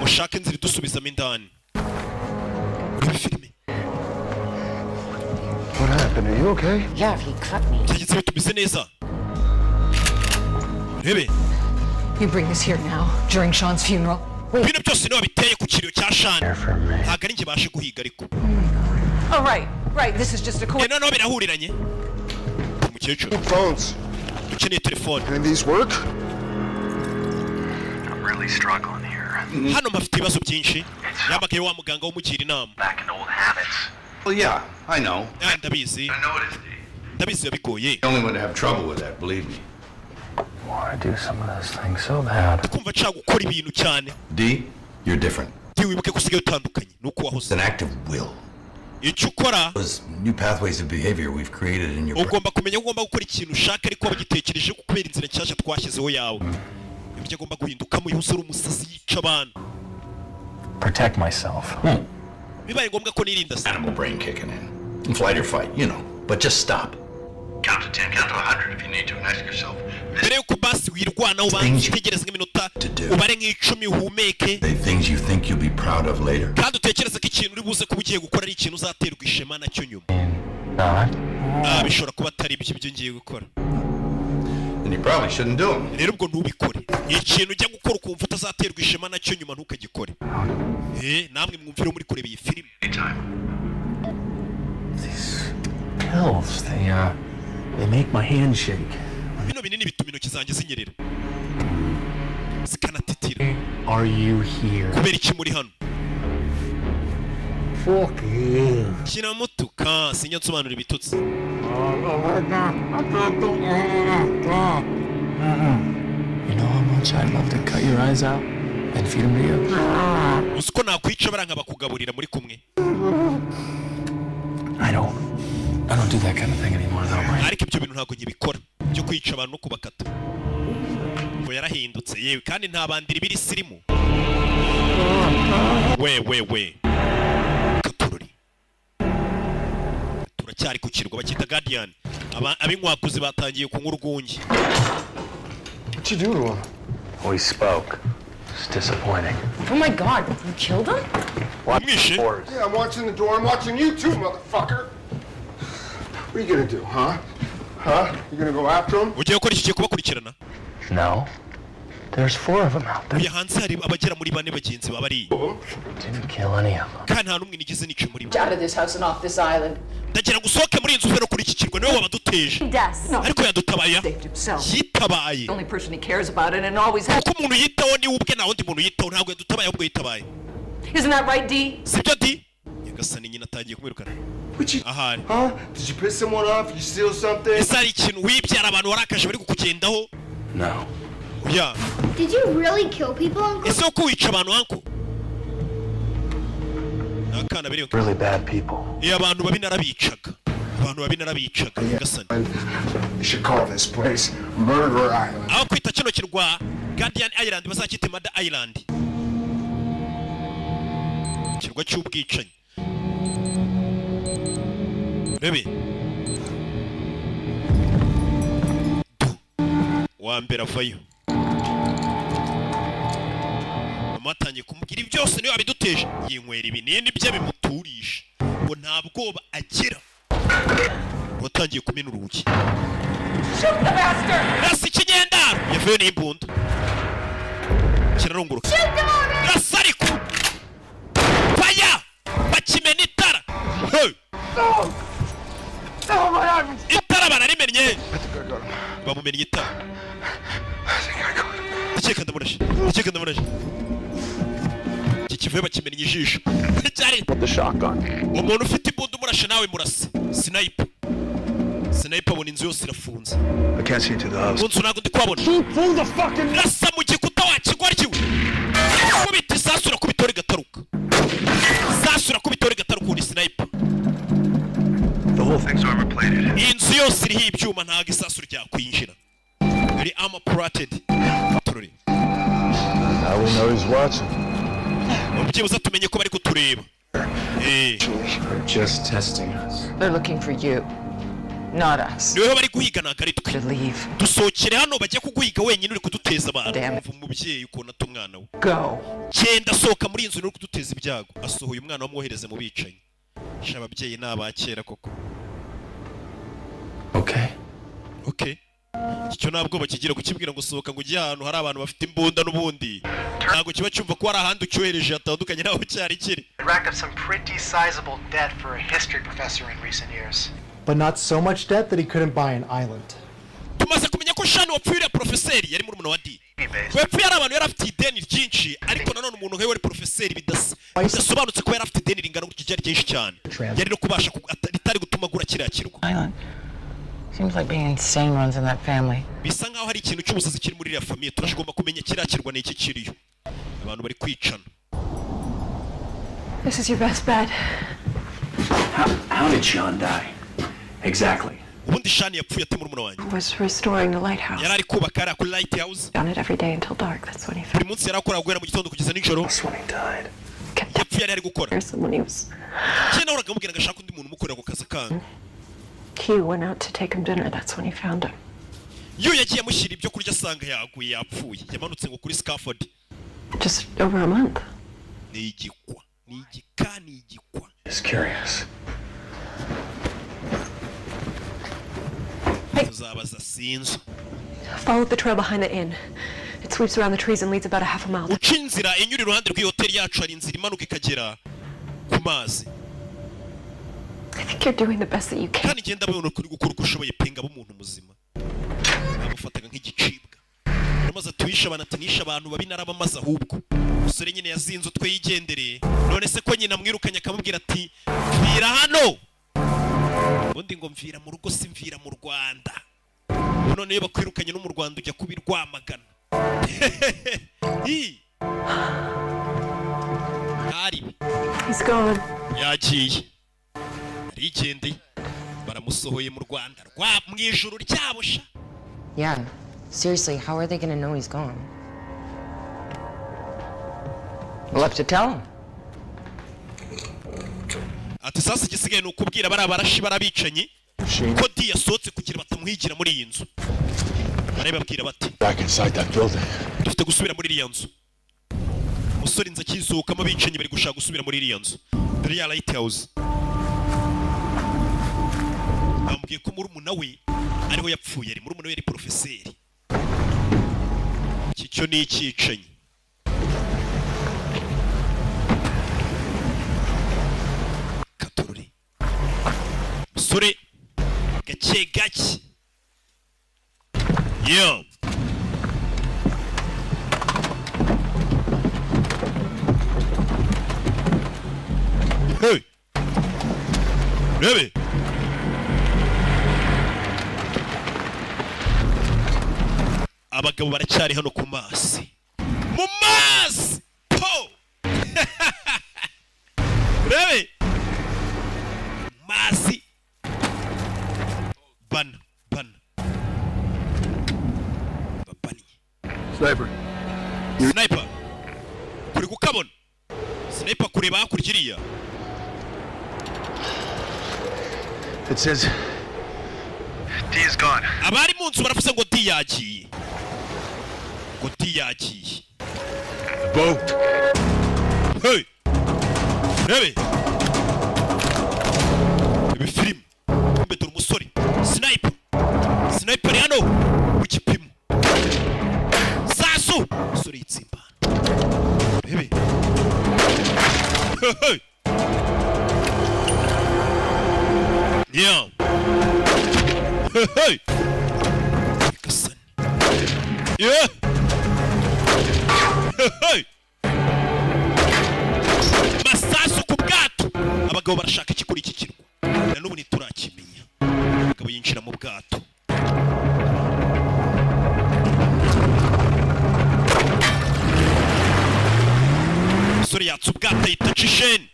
Mushaka inzira idusubizamo indani. Uri filime. What happened? Are you okay? Yeah, he cut me. Yagize bitumeze neza. Rebe. You bring this here now, during Sean's funeral? Bino byose niwe biteye ku kiriyo cya Sean. Ntabwo ari njye bashe guhiga ariko. Oh, right. This is just a coincidence. No, birahuriranye. Umukecuru. Phones. Dukeneye telefone. Can these work? I'm really struggling here. Hano mpafite ibibazo byinshi. Yamagaye wa muganga w'umugira inama. Back in old habits. Well, yeah, I know. Ndabizi. I know it is, D. Ndabizi yabigoye. The only one to have trouble with that, believe me. I want to do some of those things so bad. Kumva nshaka gukora ibintu cyane. D, you're different. Wibuke ko usigaye utandukanye nuko wahoze. It's an act of will. Icyo ukora. Those new pathways of behavior we've created in your brain. Ugomba kumenya ko ugomba gukora ikintu ushaka ariko wagitekereje ko kubera inzira nshyashya twashyizeho yawe. Ibyo agomba guhindukamo yose ari umusazi yica abantu. Protect myself. Bibaye ngombwa ko nirinda se. Animal brain kicking in. Flight or fight, you know. But just stop. Count to 10, count to 100 if you need to, and ask yourself. Mbere yuko basi wirwana ubanza utegereza nk'iminota ubare nk'icumi uhumeke. The things you think you'll be proud of later. Kandi utekereza ko ikintu uri buze kuba ugiye gukora ari ikintu uzaterwa ishema nacyo nyuma. Bishobora kuba atari ibyo ngiye gukora. And you probably shouldn't do them. Rero ubwo ntubikore. Ikintu ujya gukora ukumva utazaterwa ishema nacyo nyuma ntukagikore. Namwe mwumvira muri kureba iyi filime. These pills, they make my hand shake. Bino binini bituma intoki zanjye zinyerera. Zikanatitira. Are you here? Kubera iki muri hano? Fuck you. Kinamutuka sinya nsobanura ibitutsi. You know how much I'd love to cut your eyes out and feed them to you? Usko nakwica baranga bakugaburira muri kumwe. I don't do that kind of thing anymore though, right? Ariko ibyo bintu ntago nyibikora byo kwica abantu no kubakata. Ngo yarahindutse yewe kandi nta bandiri biri sirimu. We. Katururi. Turacyari ku kirwa bakita Guardian. Abinkwakuzi batangiye kunywa urwungi. What you do to him? We spoke. It's disappointing. Oh my God, you killed him? Watch the doors. Yeah, I'm watching the door. I'm watching you too, motherfucker. What are you gonna do, huh? Huh? You gonna go after him? Ugiye gukora iki kigiye kubakurikirana? No. There's 4 of them out there. Uya hanze hari abagera muri 4 bagenzi babari. Didn't kill any of them. Kandi nta numwe nigize nice muri bo. Out of this house and off this island. Ndagira gusohoke muri inzu no kuri iki kirwa niwe wabaduteje. Ariko yadutabaye. Yitabaye. The only person he cares about it and always has. Kuko umuntu yitaho ni ubwe na wundi muntu yitaho ntabwo yadutabaye ahubwo yitabaye. Isn't that right, D? Sibyo D? Yagasani nyina atangiye kumwirukana. Ahari. Huh? Did you piss someone off? You steal something? Isari ikintu wibyara abantu warakaje bari kukugendaho. No. Yeah. Did you really kill people, Uncle? Ese uko wica abantu Uncle? Nakana biri. Really bad people. Abantu babi narabicaga. Abantu babi narabicaga. Yagasani. You should call this place Murder Island. Aho kwita kino kirwa Guardian Island bazakite Murder Island. Kirwa cy'ubwicanyi. Rebe. Wambera vayo. Amatangiye kumubwira byose niwe abiduteje. Yinywera ibinini bye bimuturisha. Ngo nta bwoba agira. Watangiye kumena urugi. Shoot the bastard! Rasi kinyendaro. Yavuye n'imbunda. Kirarunguruka. Rasi ariko. Faya! Bakimena itara. Hey! Itara bararimennye. Bamumennye itara. Ndakeka ndamurashe. Iki kivuye bakimennye ijisho. Cyari. The shotgun. Umuntu ufite imbunda umurashe nawe murase. Sniper. Sniper abona inzu yose irafunze. I can't see into the house. Unzu ntabwo ndi kubabona. Pull the fucking. Rasa mu gikuta wakigwaryiwe. Kubita isasura kubitore gataruka. Sasura kubitore gataruka ni sniper. The whole thing's armor plated. Inzu yose iriho ibyuma ntabwo isasura ryakwinjira. Ari armor plated. Tururi. Now we know he's watching. Ubyibuza tumenye ko bari kutureba. They're just testing us. They're looking for you, not us. Niwe bari guhiga nakari To leave. dusokere hano bajye kuguhiga wenyine uri kuduteza abantu. Damn it. Umubyeyi ukona tumwana we. Go. Genda soka muri inzu uri kuduteza ibyago. Asohoye umwana wamwohereze mu bicanyi. Sha ababyeyi nabakera koko. Okay. Icyo ntabwo bakigira kukibwira ngo sohoka ngo ujye ahantu hari abantu bafite imbunda n'ubundi. Ntabwo kiba cyumva ko hari ahandi ucyohereje hatandukanye naho cyari kiri. Racked up some pretty sizable debt for a history professor in recent years. But not so much debt that he couldn't buy an island. Tumaze kumenya ko Shani wapfuye professeri yari muri wa D. Wepfuye ari abantu yari afite ideni ryinshi ariko nanone umuntu nkawe wari professeri bidasobanutse ko yari afite ideni ringana gutya ryari ryinshi cyane. Yari no kubasha ritari gutumagura kiriya kirwa. Seems like being insane runs in that family. Bisa nkaho hari ikintu cy'ubusazi kiri muri iriya famille turashobora kumenya kiriya kirwa n'iki kiriyo. Abantu bari kwicana. This is your best bet. How did Sean die? Exactly. Ubundi Shani yapfuye ate muri wanjye. Was restoring the lighthouse. Yari ari kubaka ari ku lighthouse. Done it every day until dark. That's when he buri munsi yari akora guhera mu gitondo kugeza nijoro. That's when he died. Yapfuye yari ari gukora. Someone he was. Cyenda uraga mubwira ngo ashaka undi muntu umukorera ku kazi kanga. He went out to take him dinner. That's when he found him. Yo yagiye amushyira ibyo kurya asanga yaguye yapfuye. Yamanutse ngo kuri scaffold. Just over a month. Ni igikwa. Just curious. Tuzabaza sinzo. Follow the trail behind the inn. It sweeps around the trees and leads about a half a mile. Uca inzira inyura iruhande rw'iyo hoteli yacu hari inzira imanuka ikagera ku mazi. I think you're doing the best that you can. Kandi ngenda babona kuri gukora uko ushoboye penga b'umuntu muzima. Bamufataga nk'igicibwa. Maze tuwisha banatinisha abantu babi narabamaze ahubwo. Usore nyine yazinze utwe yigendere. None se ko nyina mwirukanye akamubwira ati mvira hano. Ubundi ngo mvira mu rugo simvira mu Rwanda. None iyo bakwirukanye no mu Rwanda ujya kubirwamagana. He's gone. Yagiye. Rigendeye. Baramusohoye mu Rwanda. Rwa mwijuru ryabo sha. Yeah. Seriously, how are they going to know he's gone? We'll have to tell him. Ati sasa igisigaye ni ukubwira bari abarashi barabicanyi ko D yasohotse kugira batamuhigira muri iyi nzu. Barababwira bati Back inside that building. dufite gusubira muri iriya nzu. Musore inza kisohokamo abicanyi bari gushaka gusubira muri iriya nzu. Dore ya lighthouse. Bambwiye ko muri umuna we ariho yapfuye ari murumuna we yari profeseri cyo ni icyicanyi katururi musore gake gake yo hey rebe abagabo baracyari hano ku mazi mu mazi po rebe mazi bana babani sniper kuri gukabona sniper kureba hakurikiriya. It says D is gone. Abari mu nzu baravuze ngo D yagiye. Ngo D yagiye. Boat. Hey. Rebe. Ibi film. Mbeto umusore. Sniper. Sniper hano. Ukipimo. Sasu. Musore itsimba. Rebe. Hey. Yeah. Hey. Listen. Yeah. Hey. Masasu ku bwato. Abagabo barashaka iki kuri iki kirwa. Na n'ubu ntiturakimenya. Abagabo yinjira mu bwato. Sori yatsu ubwato ayita cisheni.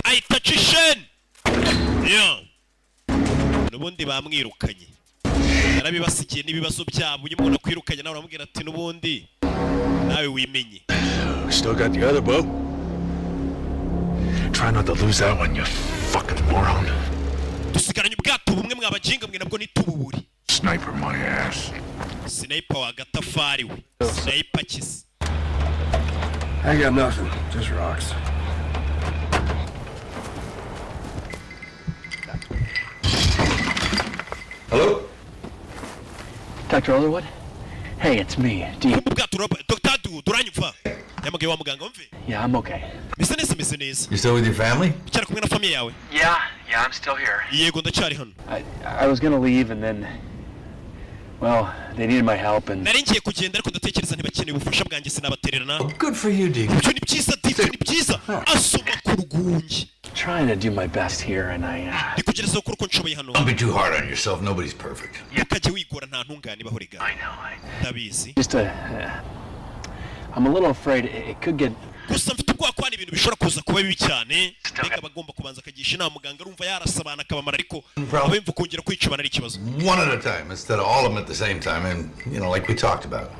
Ayita cisheni. Yeah. Nubundi bamwirukanye. Yarabibasigiye n'ibibazo byabo. Uyu muntu kwirukanye nawe uramubwira ati nubundi nawe wimenye. Still got the other boat. Try not to lose that one, you fucking moron. Dusigaranye ubwato bumwe mwabajinga mwe nabwo nitububuri. Sniper my ass. Sniper wa gatafari we. Sniper kisi. I got nothing, just rocks. Hello? Dr. Underwood? Hey, it's me, D. Dr. Du, duranyumva. Yamagaye wa muganga umve. Yeah, I'm okay. Meze neza. You still with your family? Cyari kumwe na family yawe? Yeah, I'm still here. Yego ndacyari hano. I was gonna leave and then, well, they needed my help and... Nari ngiye kugenda ariko ndatekereza ntibakeneye ubufasha bwanjye sinabatererana. Good for you, D. Ibyo ni byiza, D, ni byiza. Asoma ku rwunge. Trying to do my best here and I... Ndikugereza ukuri ko nshoboye hano. Don't be too hard on yourself. Nobody's perfect. Yakajye wigora nta ntungane bahorega. I know. Ndabizi. Just I'm a little afraid it could get... Gusa mfite ubwoba ko hari ibintu bishobora kuza kuba bibi cyane. Reka bagomba kubanza akagisha inama muganga arumva yarasabana akabamara ariko abemva kongera kwicubana ari ikibazo. One at a time instead of all of them at the same time, and you know, like we talked about.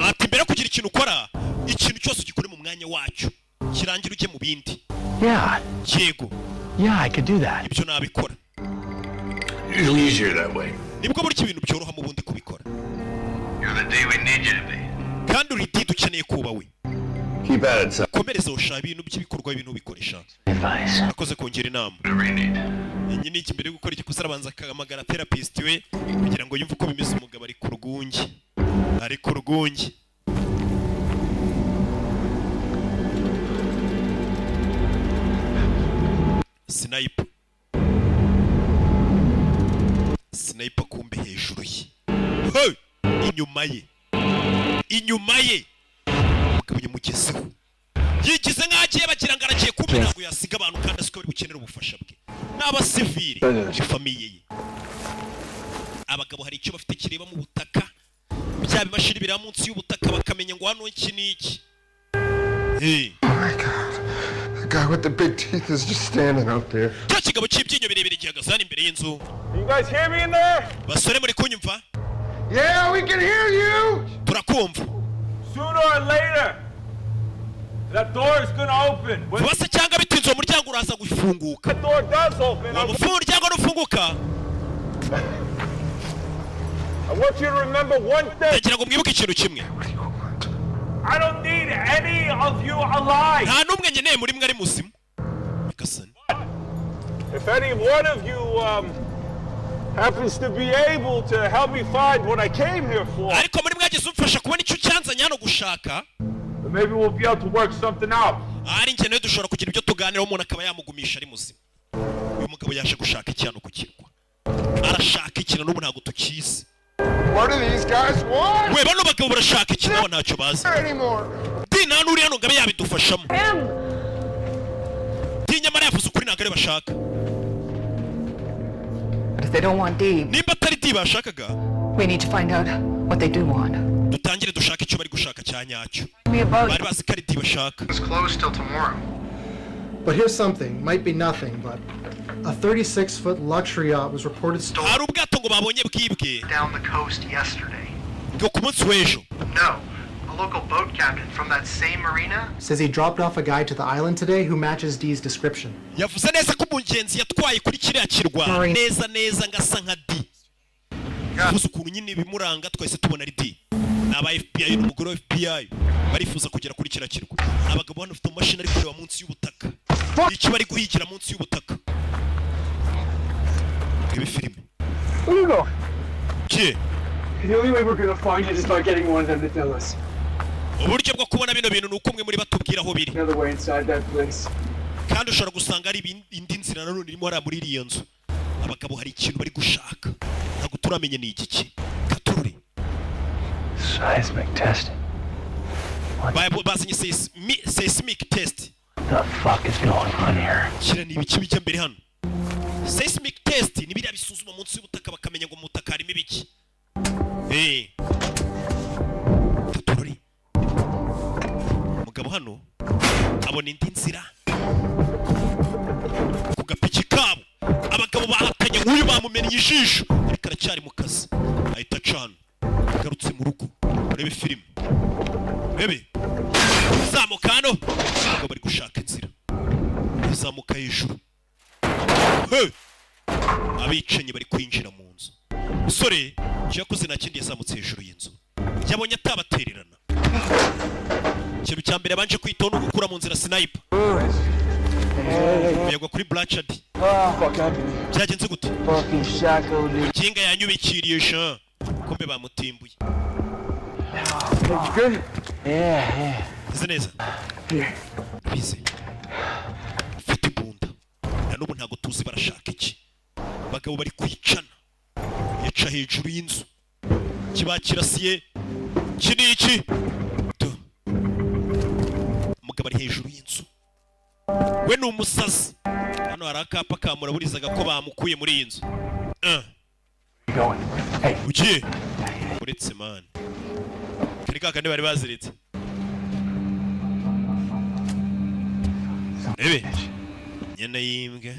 Ati mbere kugira ikintu ukora, ikintu cyose ugikore mu mwanya wacyo. Kirangira ujye mu bindi. Yeah. Yego. Yeah, I could do that. Ibyo nabikora. Usually easier that way. Nibwo buri ibintu byoroha mu bundi kubikora. You're the D we need you to be. Kandi uri D dukeneye kuba we. Keep at it, son. Komereza usha ibintu by'ibikorwa ibintu bikoresha. Advice. Akoze kongera inama. Whatever you need. Iyi ni ikimbere gukora igikosa arabanza akamagara therapist we kugira ngo yumve uko bimeze umugabo ari ku rwunge. Ari ku rwunge. Sniper. Sniper kumbe hejuru ye. Hey! Inyuma ye. Inyuma ye. Mugabo yamugezeho. Yigize nk'agiye bagira ngo aragiye kumbe ntabwo yasiga abantu kandi asiko bari bukenera ubufasha bwe. N'abasivili ni famiye ye. Abagabo hari icyo bafite kireba mu butaka. Bya bimashini biri munsi y'ubutaka bakamenya ngo hano iki niki. Hey. Oh my God. The guy with the big teeth is just standing out there. Cya kigabo cy'ibyinyo birebire gihagaze hano imbere y'inzu. You guys hear me in there? Basore muri kunyumva? Yeah, we can hear you. Turakumva. Sooner or later, that door is gonna open. Bose cyangwa bitinze umuryango uraza gufunguka. The door does open. Umuryango ufunguka. I want you to remember one thing. Ndagira ngo mwibuke ikintu kimwe. I don't need any of you alive. Nta numwe nkeneye muri mwe ari muzima. Bikasana. If any one of you happens to be able to help me find what I came here for, ariko muri mwagize umfasha kubona icyo cyanzanye hano gushaka, maybe we'll be able to work something out. ari njye nawe dushobora kugira ibyo tuganiraho umuntu akaba yamugumisha ari muzima. Uyu mugabo yaje gushaka icyano ku kirwa, arashaka ikintu n'ubu ntabwo tukizi. What do these guys want? We bano bagabo barashaka ikintu nabo ntacyo bazi. Dina nuri hano ngabe yabidufashamo. Tinya mara yavuze ukuri ntabwo ari bashaka. But if they don't want D, nimba atari D bashakaga, we need to find out what they do want. Dutangire dushaka icyo bari gushaka cya nyacyo. Bari bazi ko ari D bashaka. It's closed till tomorrow. But here's something, might be nothing, but a 36-foot luxury yacht was reported stolen hari ubwato ngo babonye bwibwe down the coast yesterday. ngo ku munsi w'ejo. No, a local boat captain from that same marina says he dropped off a guy to the island today who matches D's description. Yavuze neza ko umugenzi yatwaye kuri kiriya kirwa neza ngasa nka D. Yavuze ukuntu nyine bimuranga twese tubona ari D. N'aba FBI n'umugore wa FBI barifuza kugera kuri kiriya kirwa. Abagabo hano bafite mashini ari kureba munsi y'ubutaka. Iki bari guhigira munsi y'ubutaka. Ibi filime. Where you going? Ki? The only way we're gonna find it is by getting one of them to tell us. Uburyo bwo kubona bino bintu nuko umwe muri batubwira aho biri. Another way inside that place. Kandi ushobora gusanga ari indi nzira nanone irimo hariya muri iriya nzu. Abagabo hari ikintu bari gushaka, ntabwo turamenye ni igiki. Katurure. Seismic testing. Bazanye seismic test. What the fuck is going on here? Kira ni ibiki bijya mbere hano. Seismic test ni biriya bisuzuma munsi y'ubutaka bakamenya ngo mu butaka harimo ibiki. Katurure. Mugabo hano abona indi nzira ku gapiki kabo. Abagabo bahatanye nk'uyu bamumennye ijisho ariko aracyari mu kazi. Ahita acana agarutse mu rugo urebe filime. Bebe zamuka hano abagabo bari gushaka inzira zamuka hejuru. Abicanyi bari kwinjira mu nzu. Musore cyakoze nta kindi yazamutse hejuru y'inzu, yabonye atabatererana. Ikintu cya mbere abanje kwitaho no gukura mu nzira sniper. Yagwa kuri Blachard. Byagenze gute? Kinga yanyubikiriye sha kombe bamutimbuye. Good? Yeah. Izi neza? Bize. Fite bunda. N'ubu ntago tuzi barashaka iki. Bagabo bari kwicana. Yaca hejuru y'inzu. Kibakirasiye. Kiniki. Mugabo ari hejuru y'inzu. We ni umusazi. Hano hari akapa kamuraburizaga ko bamukuye muri iyi nzu. Ugiye? Uretse man. Kari kakandi bari baziritse. Ebe. Nyana yimbwa.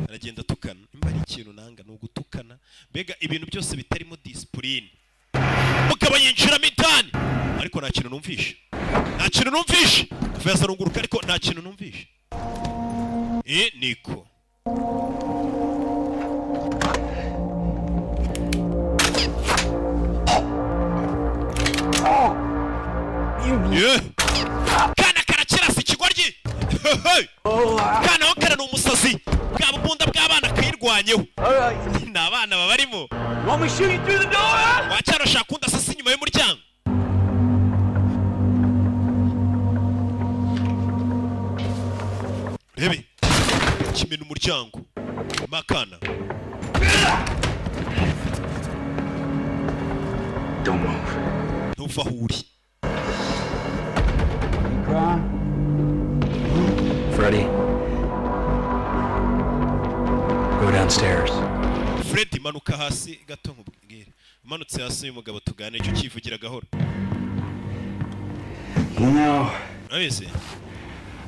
Aragenda tukana. Imba ari ikintu nanga no gutukana. Mbega ibintu byose bitarimo discipline. Mugabo yinjira mitani. Ariko nta kintu numvishe. Nta kintu numvishe. Feza runguruka ariko nta kintu numvishe. Niko. Yeah. Kana karakira si kigoryi. Kana okara n'umusazi. Bwa bubunda bw'abana kayirwanyeho. N'abana babarimo. Want me shoot you through the door? Wacyaro shakunda sasa inyuma y'umuryango. Rebe. Kimena umuryango. Makana. Don't move. Ntuva aho uri. Freddie. Go downstairs. Freddy manuka hasi gato nkubwire. Manutse hasi y'umugabo tugane cyo kivugira gahoro. You know,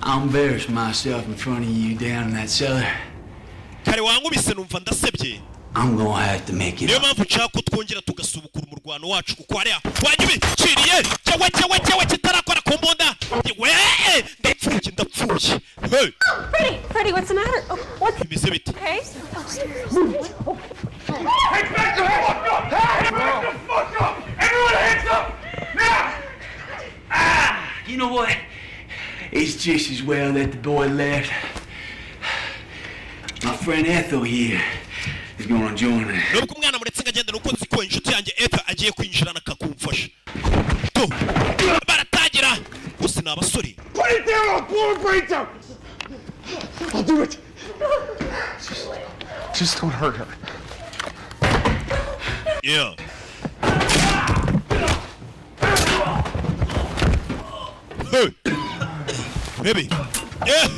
I'll embarrass myself in front of you down in that cellar. Kare wangubise numva ndasebye. I'm gonna have to make it. Niyo mpamvu nshaka ko twongera tugasubukura umurwano wacu kuko hariya wanyubikiriye cyewe kitarakora ku mbunda. We ndapfuye. Hey. Freddie, what's the matter? Oh, what's Bimeze bite? Okay. Hey, back the fuck up! Hey, back the fuck up! Everyone hands up! Now! You know what? It's just as well that the boy left. My friend Ethel here is gonna join us. Nubwo umwana muretse ngagenda nuko nzi ko inshuti yanjye Ethel agiye kwinjirana akakumfasha. To baratangira gusa n'abasore. Put it down, I'll blow her brains out. I'll do it. Just don't hurt her. Yeah. Hey. Baby. Yeah,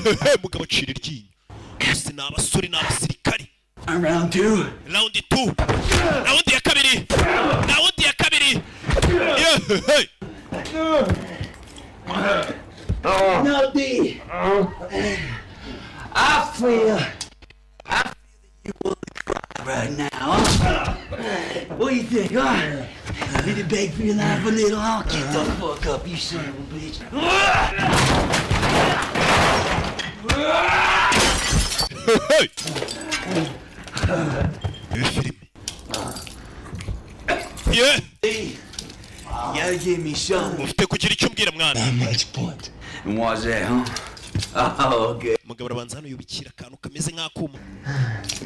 mugabo ciri ryinyo. Gusa n'abasore n'abasirikare. Round 2. Round 2. Round ya kabiri. Round ya kabiri. Yeah, hey. No, D. I feel that you will cry right now. What do you think, huh? Need to beg for your life a little, huh? Get the fuck up, you son of a bitch. Yeah. You gotta give me something. Ufite kugira icyo mbwira mwana. That much point. And what's that, huh? Oh, okay. Mugabo arabanza hano yubikira akantu kameze nk'akuma.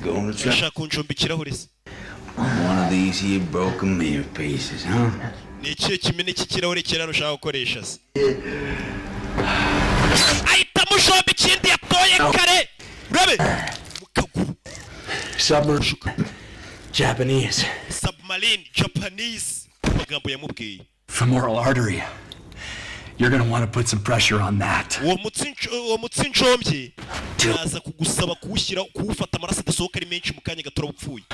Going to try. Ashaka kunjombikiraho rese. One of these here broken mirror pieces, huh? Ni ikihe kimene cy'ikirahure cyera ushaka gukoresha se? Ahita mushomba ikindi yatoye kare. Urabe? Mukaguru. Submarine. Japanese. Submarine Japanese. Magambo yamubwiye. Femoral artery. You're gonna want to put some pressure on that. Uwo mutsi njombye yaza kugusaba kuwushyira kuwufata amaraso adasohoka ari menshi mu kanya gatora bupfuye.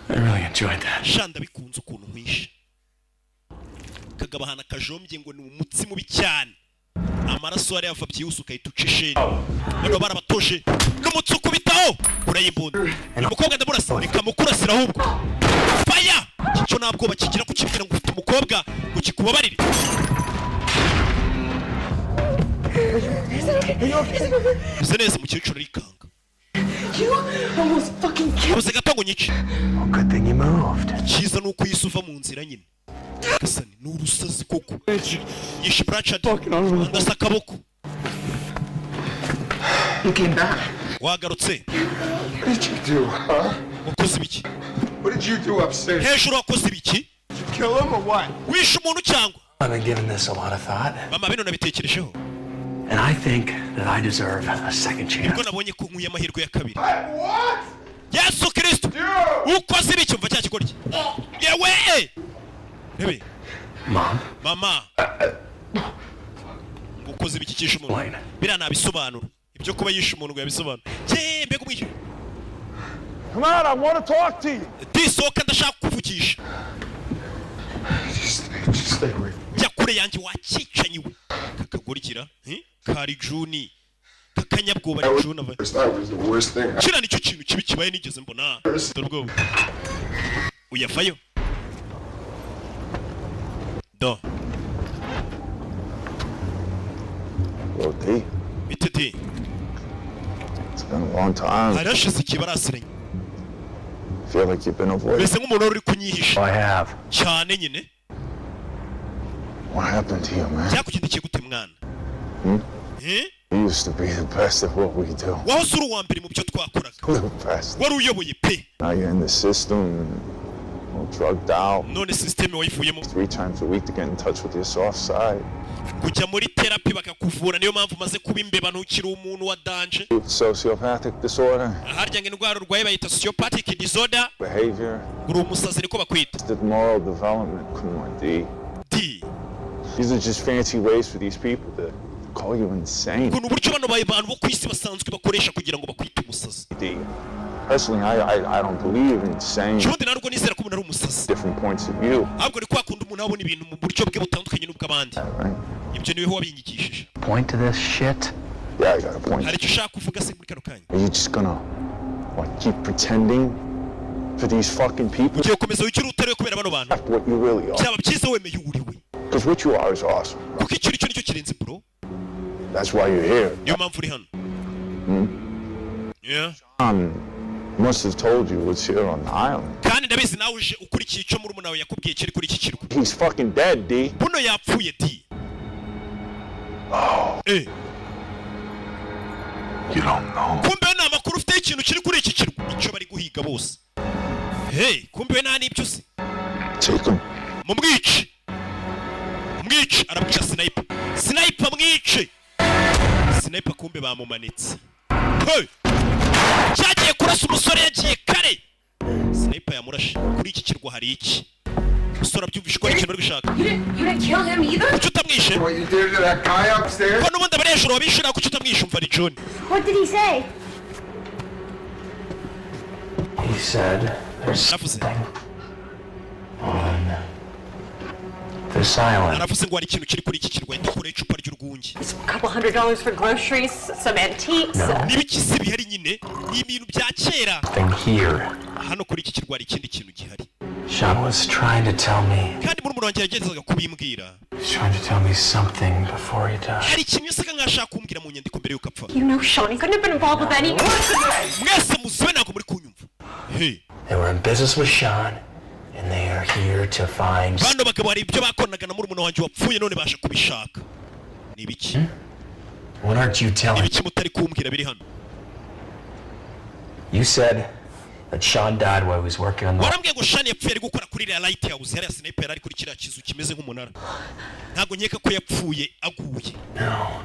I really enjoyed that. Shanda bikunze ukuntu nkwishe. Kagabahana kajombye ngo ni umutsi mubi cyane. Amaraso ari yava byihuse ukahita ucisheni. Bano barabatoshe n'umutsi ukubitaho urayibunda. Umukobwa ndamurasa bikamukurasira ahubwo. Fire! Cyo ntabwo bakigira kukibwira ngo ufite umukobwa ngo kikubabarire. Ese neza umukecuru arikanga. You almost fucking killed. Ubuze gato ngo nyice. Good thing you moved. Cyiza nuko yisuva mu nzira nyine. Kasani n'urusazi koko. Yishe Brachad. Ndasa kaboko. You came back. Wagarutse. What did you do, huh? Wakoze ibiki? What did you do upstairs? Hejuru wakoze ibiki? Did you kill him or what? Wishe umuntu cyangwa? I've been giving this a lot of thought. Mama bino nabitekerejeho. And I think that I deserve a second chance. Nibwo nabonye ko nkuye amahirwe ya kabiri. What? Yesu Kristo. Ukoze ibiki umva cya kigoryi? Yewe! Bebe. Mom. Mama. Ukoze ibiki cyishe umuntu? Bira nabisobanura. Ibyo kuba yishe umuntu ngo yabisobanura. Je, mbega umwishe. Come on, I want to talk to you. Disoka ndashaka kuvugisha. Just stay away. Jya kure yanjye wakicanyiwe. Kakagurikira, Kari Juni. Kakanyabwoba ni Juni ava. That was the worst thing. Kira nicyo kintu kibi kibaye nigeze mbona. Dorwo. Uyavayo. Do. Well, D. Bitete. It's been a long time. Harashize ikibarasiranye. Feel like you've been avoiding. Bese nk'umuntu uri kunyihisha. I have. Cyane nyine. What happened to you, man? Byakugendekeye gute mwana? You used to be the best at what we do. Wahoze uri uwa mbere mu byo twakoraga. The best. Wari uyoboye pe. Now you're in the system, all drugged out. None system wayivuyemo. 3 times a week to get in touch with your soft side. Kujya muri therapy bakakuvura niyo mpamvu maze kuba imbeba ntukiri umuntu wa danger. Sociopathic disorder. Harya ngo indwara urwaye bayita sociopathic disorder. Behavior. Uri umusazi niko bakwita. Moral development. Come on, D. D. These are just fancy ways for these people to call you insane. Kuno buryo bano bantu bo kwisi basanzwe bakoresha kugira ngo bakwite umusazi. D. Personally, I don't believe in saying different points of view. Point to this shit? Yeah, I got a point. Are you just gonna keep pretending for these fucking people? That's what you really are. Because what you are is awesome. Bro. That's why you're here. Yeah. Must have told you what's here on the island. He's fucking dead, D. Oh. You don't know. kumbe nta makuru ufite ikintu kiri kuri iki kirwa icyo bari guhiga bose. Hey, kumbe nta n'ibyo uzi. Take him. Mumwice. Mwice arabwira sniper. Sniper mwice. Sniper kumbe bamumanitse. Hey! Cyagiye kurasa umusore yagiye kare. Sniper yamurashe kuri iki kirwa hari iki? Umusore abyumvishe ko ari ikintu ari gushaka. You didn't kill him either? Kuki utamwishe? What you did to that guy upstairs? Ko n'ubundi abari hejuru babishira kuki utamwishe umva ni John. What did he say? He said there's something on this island. Aravuze ngo hari ikintu kiri kuri iki kirwa ndakora icupa ry'urwunge. A couple $100 for groceries, some antiques. N'ibikisi bihari nyine ni ibintu bya kera. Thing here. Hano kuri iki kirwa hari ikindi kintu gihari. Sean was trying to tell me. Kandi muri wanjye yagezaga kubimbwira. He's trying to tell me something before he died. Hari ikintu yasaga nk'ashaka kumbwira mu nyandiko mbere y'uko apfa. You know Sean, he couldn't have been involved with any... Mwese muzibe ntabwo muri kunyumva. Hey. They were in business with Sean, and they are here to find... Bano bagabo hari ibyo bakoranaga na murumuna wanjye wapfuye none basha kubishaka. Ni ibiki? What aren't you telling? Ni ibiki mutari kumbwira biri hano? You said that Sean died while he was working on the... Warambwiye ngo Sean yapfuye ari gukora kuri iriya lighthouse hariya sniper ari kuri kiriya kizu kimeze nk'umunara. Ntabwo nkeka ko yapfuye aguye. No.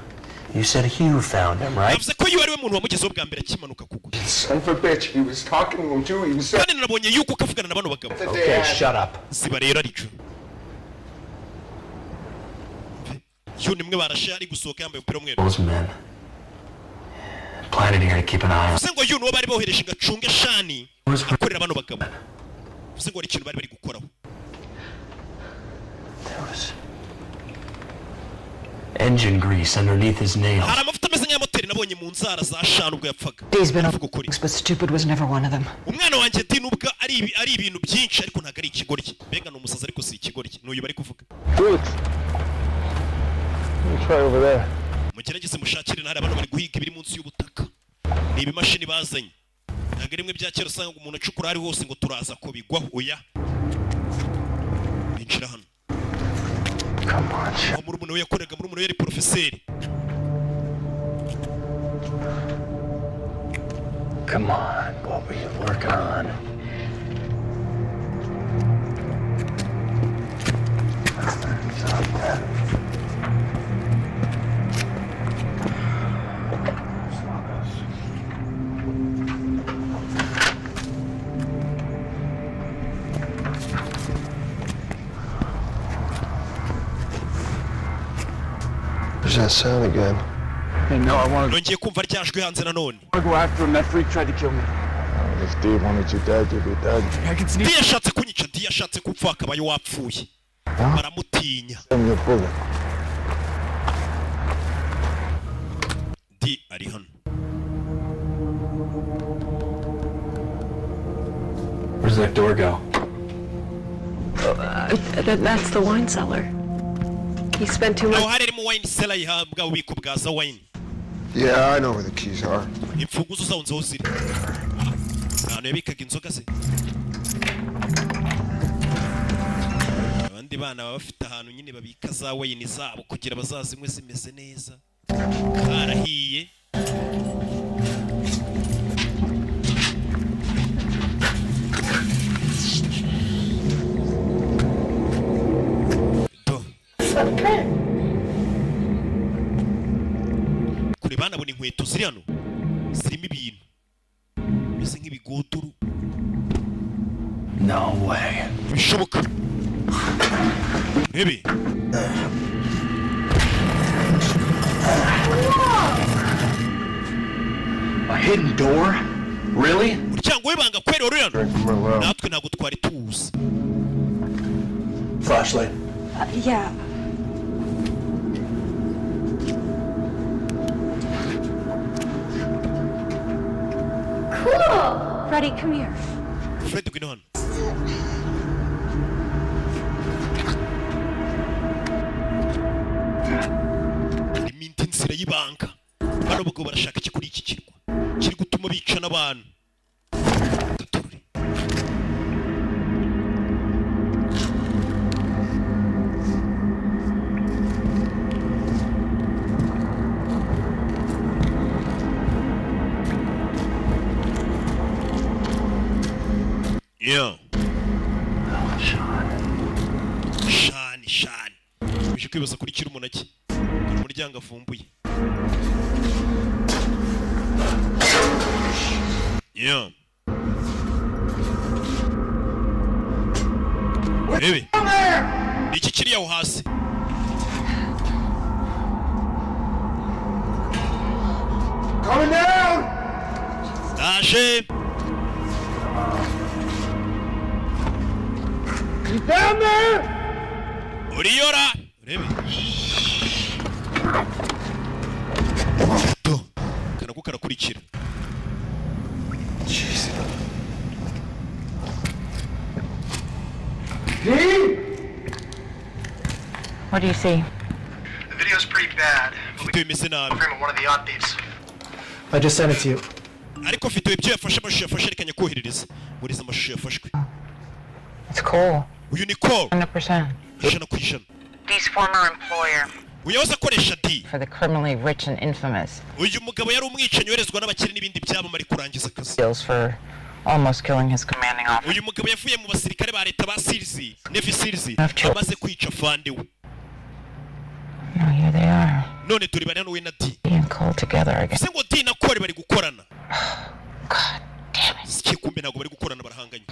You said Hugh found him, right? Yavuze ko ari we muntu wamugezeho bwa mbere akimanuka kugwa. Son of a bitch, he was talking to him too. He was saying... Kandi nabonye yuko kavugana na bano bagabo. Okay, shut up. Siba rero arico. Yo nimwe barashe ari gusohoka yambaye umupira umweru. Those men planted here to keep an eye on. Uvuze ngo yo nuwo bari bohereje ngacunge Shani akorera bano bagabo. Uvuze ngo ari ikintu bari gukoraho. There was engine grease underneath his nails. Hari amavuta ameze nk'amoteri nabonye mu nzara za Shani ubwo yapfaga. Dee's been over, but stupid was never one of them. Umwana wanjye Dee nubwo ari ibintu byinshi ariko ntago ari ikigoryi. Mbega no umusaza ariko si ikigoryi. N'uyu bari kuvuga. Good. Try over there. Mugerageze mushakire ntara abantu bari guhiga ibiri munsi y'ubutaka. Ni ibimashini bazanye. Ntago rimwe bya kera usanga umuntu acukura ari hose ngo turaza ko bigwaho oya. Binjira hano. Come on, Sean. Murumuna we yakoraga murumuna we yari profeseri. Come on, what were you working on? There's that sound again. Hey, no, I want to Nongeye kumva ryajwe hanze nanone. go after him. That freak tried to kill me. If Dee wanted you dead, you'd be dead. I can sneak. Dee yashatse kunyica, Dee yashatse kupfa akabaye wapfuye. Baramutinya. Send your bullet. Dee ari hano. Where's that door go? That's the wine cellar. He spent too much... Aho hari mu wine cellar ihabwa ubiko bwa za wine. Yeah, I know where the keys are. Imfunguzo zawo nzo ziri. Ahantu yabikaga inzoga se. Abandi bana baba bafite ahantu nyine babika za wine zabo kugira bazazinywe zimeze neza. Karahiye. Kuri bana bone inkweto ziri hano zirimo ibintu bise nk'ibigodoro. No way. Bishoboka. Maybe. A hidden door? Really? Umuryango w'ibanga kweri wari hano. Natwe ntabwo twari tuzi. Flashlight. Yeah. Cool. Freddie, come here. Fred ngwino hano. Harimo indi nzira y'ibanga. Bano bagabo barashaka iki kuri iki kirwa. Kiri gutuma bica n'abantu. Yeah. Shani. Uje kwibaza kuri kiri umunaki. Kuri umuryango avumbuye. Yeah. Rebe. Iki kiri yaho hasi. Coming down! Daje. You down there? Uriyora. Rebe. To. Kanako karakurikira. Jesus. What do you see? The video's pretty bad. Video imeze nabi. One of the odd thieves. I just sent it to you. Ariko video ibyo yafashe amashusho yafashe rekanye koherereza. Buriza amashusho yafashwe. It's Cole. Uyu ni Cole. 100%. Dee's former employer. Uyahoze akoresha D. For the criminally rich and infamous. Uyu mugabo yari umwicanyi werezwa n'abakire n'ibindi byabo mari kurangiza akazi. Deals for almost killing his commanding officer. Uyu mugabo yavuye mu basirikare ba leta ba Seals, Navy Seals, amaze kwica fande we. No, here they are. None turi bari hano we na D. Being called together again. Se ngo D na Cole bari gukorana. God damn it. Sikumbe ntago bari gukorana barahanganye.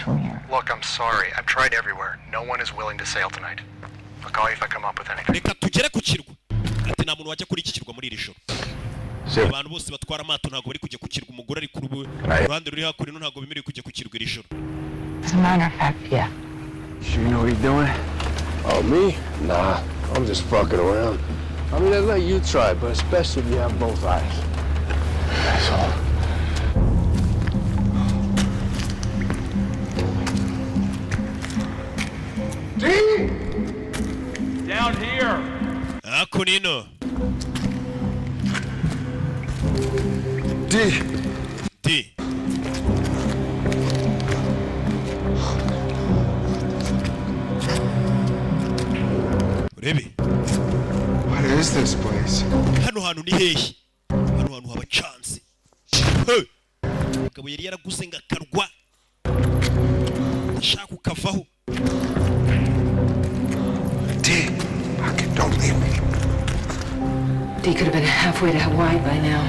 Look, I'm sorry. I've tried everywhere. No one is willing to sail tonight. I'll call you if I come up with anything. Reka tugere ku kirwa. Ati nta muntu wajya kuri iki kirwa muri iri joro. Abantu bose batwara amato ntago bari kujya ku kirwa, umugore ari ku ruhande ruri hakurino ntago bemerewe kujya ku kirwa iri joro. As a matter of fact, yeah. Sure you know what you're doing? Oh, me? Nah, I'm just fucking around. I mean, I'd let you try, but especially if you have both eyes. That's all. D! Down here. Akunino. D. Urebe. What is this place? Hano hantu ni hehe? Hano hantu haba chance. Hey. Mugabo yari yaraguze ngakarwa. Ashaka ukavaho. D, don't leave me. D could have been halfway to Hawaii by now.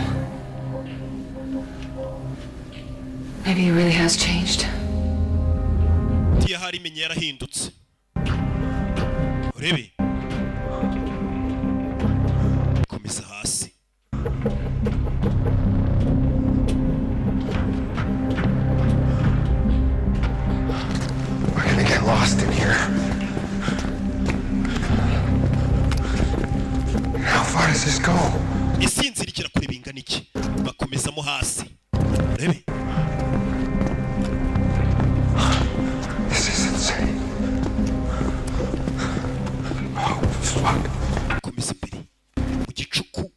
Maybe he really has changed. D yahari menye yarahindutse. Urebe. Komeza hasi. We're gonna get lost in here. How far does this go? Isinzira ikira kuri bingana iki? Bakomezamo hasi. Urebe. This is insane. Oh, fuck. Komeza imbere. Mu gicuku.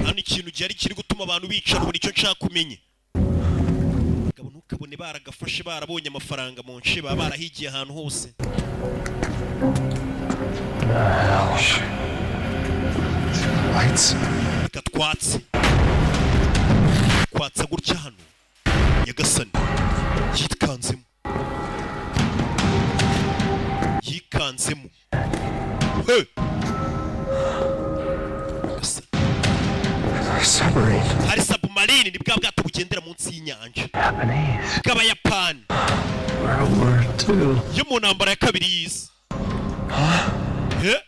Hano ikintu gihari kiri gutuma abantu bicara ubu nicyo nshaka kumenye. Mugabo ntukabone baragafashe barabonye amafaranga mu nshe baba barahigiye ahantu hose. Lights. Gatwatse. Kwatsa gutya hano. Yagasani. Yitkanzemo. Yikanzemo. Hey. Submarine. Hari submarine ni bwa bwato bugendera munsi y'inyanja. Japanese. Bw'Abayapani. World War II. Yo mu ntambara ya kabiri y'isi. Yeah.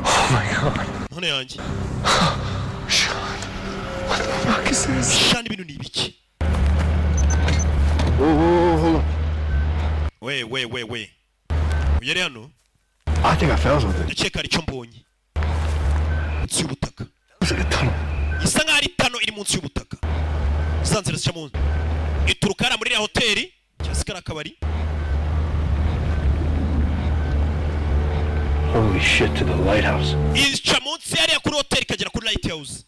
Oh my god. None yanjye. Sean. What the fuck is this? Sean ibintu ni ibiki? Whoa, hold on. We. Uyere hano? I think I found something. Ndakeka ari cyo mbonye. Munsi y'ubutaka. It's like a tunnel. Isa nkaho ari tano iri munsi y'ubutaka. Zanzira zica munsi. Ituruka hariya muri iriya hoteli cyangwa se kariya kabari. Holy shit, to the lighthouse. Ica munsi hariya kuri hoteli ikagera kuri lighthouse.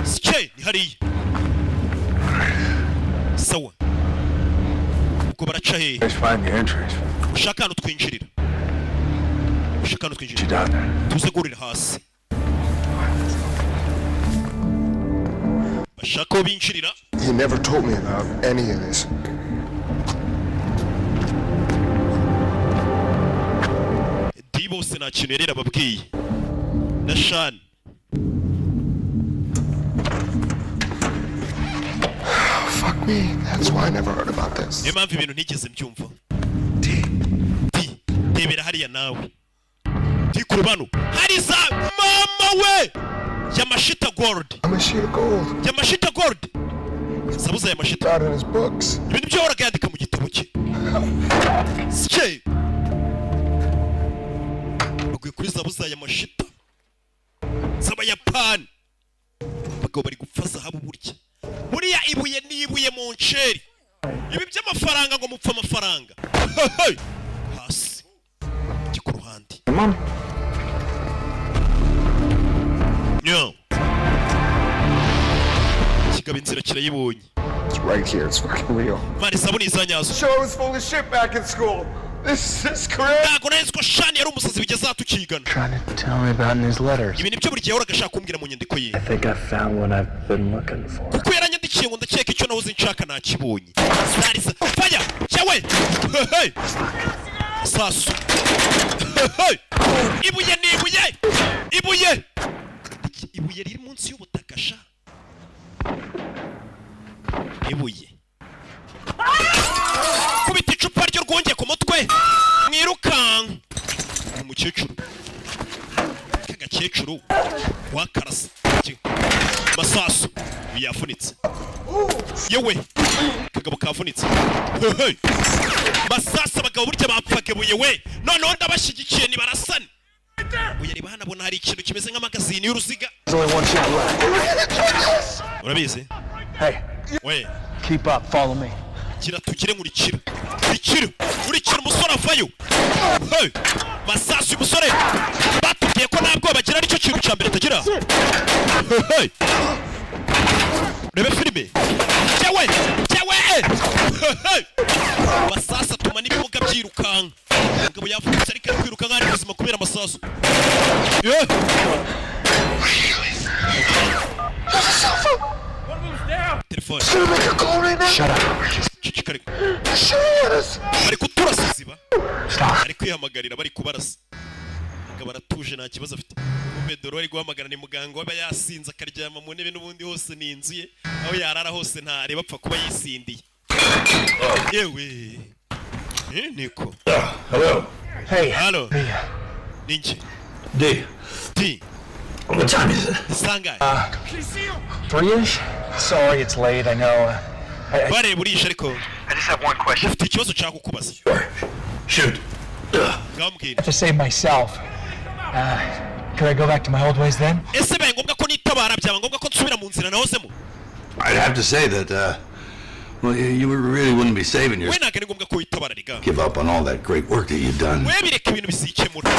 Sike ni hariya. Sawa. Ubwo baraca hehe? Let's find the entrance. Ushaka hano twinjirira. You down there? Tuze gurira hasi. Bashaka ko binjirira. He never told me about any of this. bose nta kintu yari yarababwiye na Shani. Fuck me. That's why I never heard about this. Niyo mpamvu ibintu ntigeze mbyumva. Debera hariya nawe. Tikurubano. Hari za mama we. Yamashita Gold. Yamashita Gold. Yamashita Gold. Sabuza Yamashita. Out in his books. Ibintu byo horaga yandika mu gitabo cye. Sike. Bagwe kuri Sabuza Yamashita. Saba Japan. Bagabo bari gupfa zahabu burya. Buriya ibuye nibuye mu nceri. Ibi by'amafaranga ngo mupfa amafaranga. Hasi. Ku ruhande. Mom. No. Kigaba inzira kirayibonye. It's right here. It's fucking real. Mani sabuni izanyazo. Show was full of shit back in school. This is correct. Ntago nzi ko Shani yari umusazi bigeza tukigana. Trying to tell me about in his letters. Ibi nibyo buri gihe horaga ashaka kumbwira mu nyandiko ye. I think I found what I've been looking for. Kuko yaranyandikiye ngo ndakeka icyo nahoze nshaka nakibonye. Sarisa. Fire. Cyawe. Hey. Sasu. Hey. Ibuye nibuye. Ibuye. Ibuye riri munsi y'ubutaka sha. Ibuye. Kubita icupa ryo rwongeye ku mutwe. Mwirukanka. Umukecuru. Kagakecuru. Wakarasa. Masasu. Yafunitse. Yewe. Kagabo kavunitse. Hey. Masasa abagabo burya bapfaga buye we. Noneho ndabashyigikiye ni barasana. Uyu ari bahanabona hari ikintu kimeze nk'amagazini y'uruziga. Urabizi? Hey. We. Keep up, follow me. Kira tukire nkurikira. Urikira umusore avayo. Hey. Masasu umusore. Batubwiye ko ntabwo bagira aricyo kintu cya mbere tagira. Hey. Rebe filime. Cyawe. Hey. Masasa tuma n'ibimuga byirukanka. Ngabo yavutse ariko kwiruka nk'ari buzima kubera amasasu. Yeah. Telefone. Shut up. Cicikari. Bari kuturasa ziba. Bari kwihamagarira bari kubarasa. Ngabo aratuje nta kibazo afite. Umedoro ari guhamagara ni muganga waba yasinze akaryama mu ntebe n'ubundi hose ni inzu ye. Aho yarara hose ntareba apfa kuba yisindiye. Yewe. Niko. Hello. Hey. Hello. Ninja. D. What time is it? Sanga. 3-ish? Sorry, it's late, I know. Bare burisha ariko. I just have one question. Ufite ikibazo cyo kukubaza. Shoot. Ngambwira. I have to save myself. Could I go back to my old ways then? Ese baye ngombwa ko nitabara byaba ngombwa ko nsubira mu nzira nahozemo. I'd have to say that, well, you really wouldn't be saving yourself. We nagere ngombwa ko witabara riga. Give up on all that great work that you've done. We bireka ibintu bisikemura.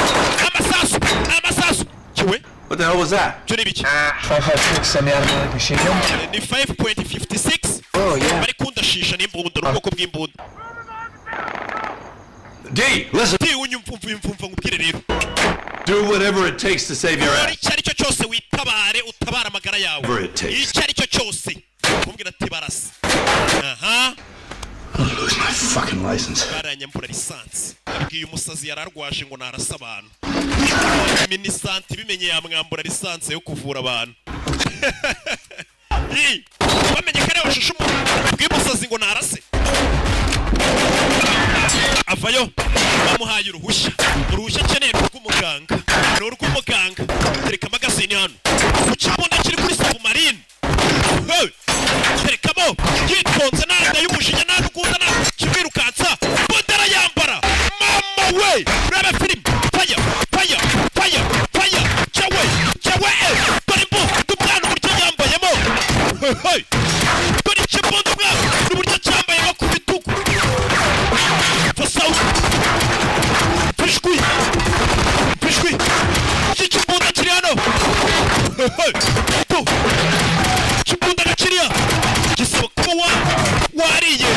Amasasu. Kiwe? What the hell was that? Cyo nibiki? 556, send me out of my machine gun. Ni 5.56. Oh, yeah. Bari kundashisha n'imbunda n'ubwoko bw'imbunda. D, listen. D, unyumva ngubwire rero. Do whatever it takes to save your ass. Icyo aricyo cyose witabare utabara amagara yawe. Whatever it takes. Icyo aricyo cyose. Kumbwira ati barasa. Aha. I'll lose my fucking license. Baranyambura lisansi. Abwiye umusazi yararwaje ngo narasa abantu. Minisanti bimenye yamwambura lisansi yo kuvura abantu. Bamenye kare washusha umuntu. Abwiye umusazi ngo narase. Avayo. Bamuhaye uruhushya. Uruhushya akeneye rw'umuganga. Ni urw'umuganga. Tereka magazine hano. Ukibona kiri kuri submarine. Hey! Terekamo. Yitonze nanda y'umujinya n'ugunda na kibirukansa. Bondera yambara. Mama we. Reba film. Fire. Cyawe. Dore mbu. Dubwana uburyo yambayemo. Hey! Dore ikibondo bwa. Uburyo cyambayemo ku bitugu. Fasaw. Pishwi. Ikibondo kiri hano. Hey! Kibondo gakiriya. Gisaba kuba wariye.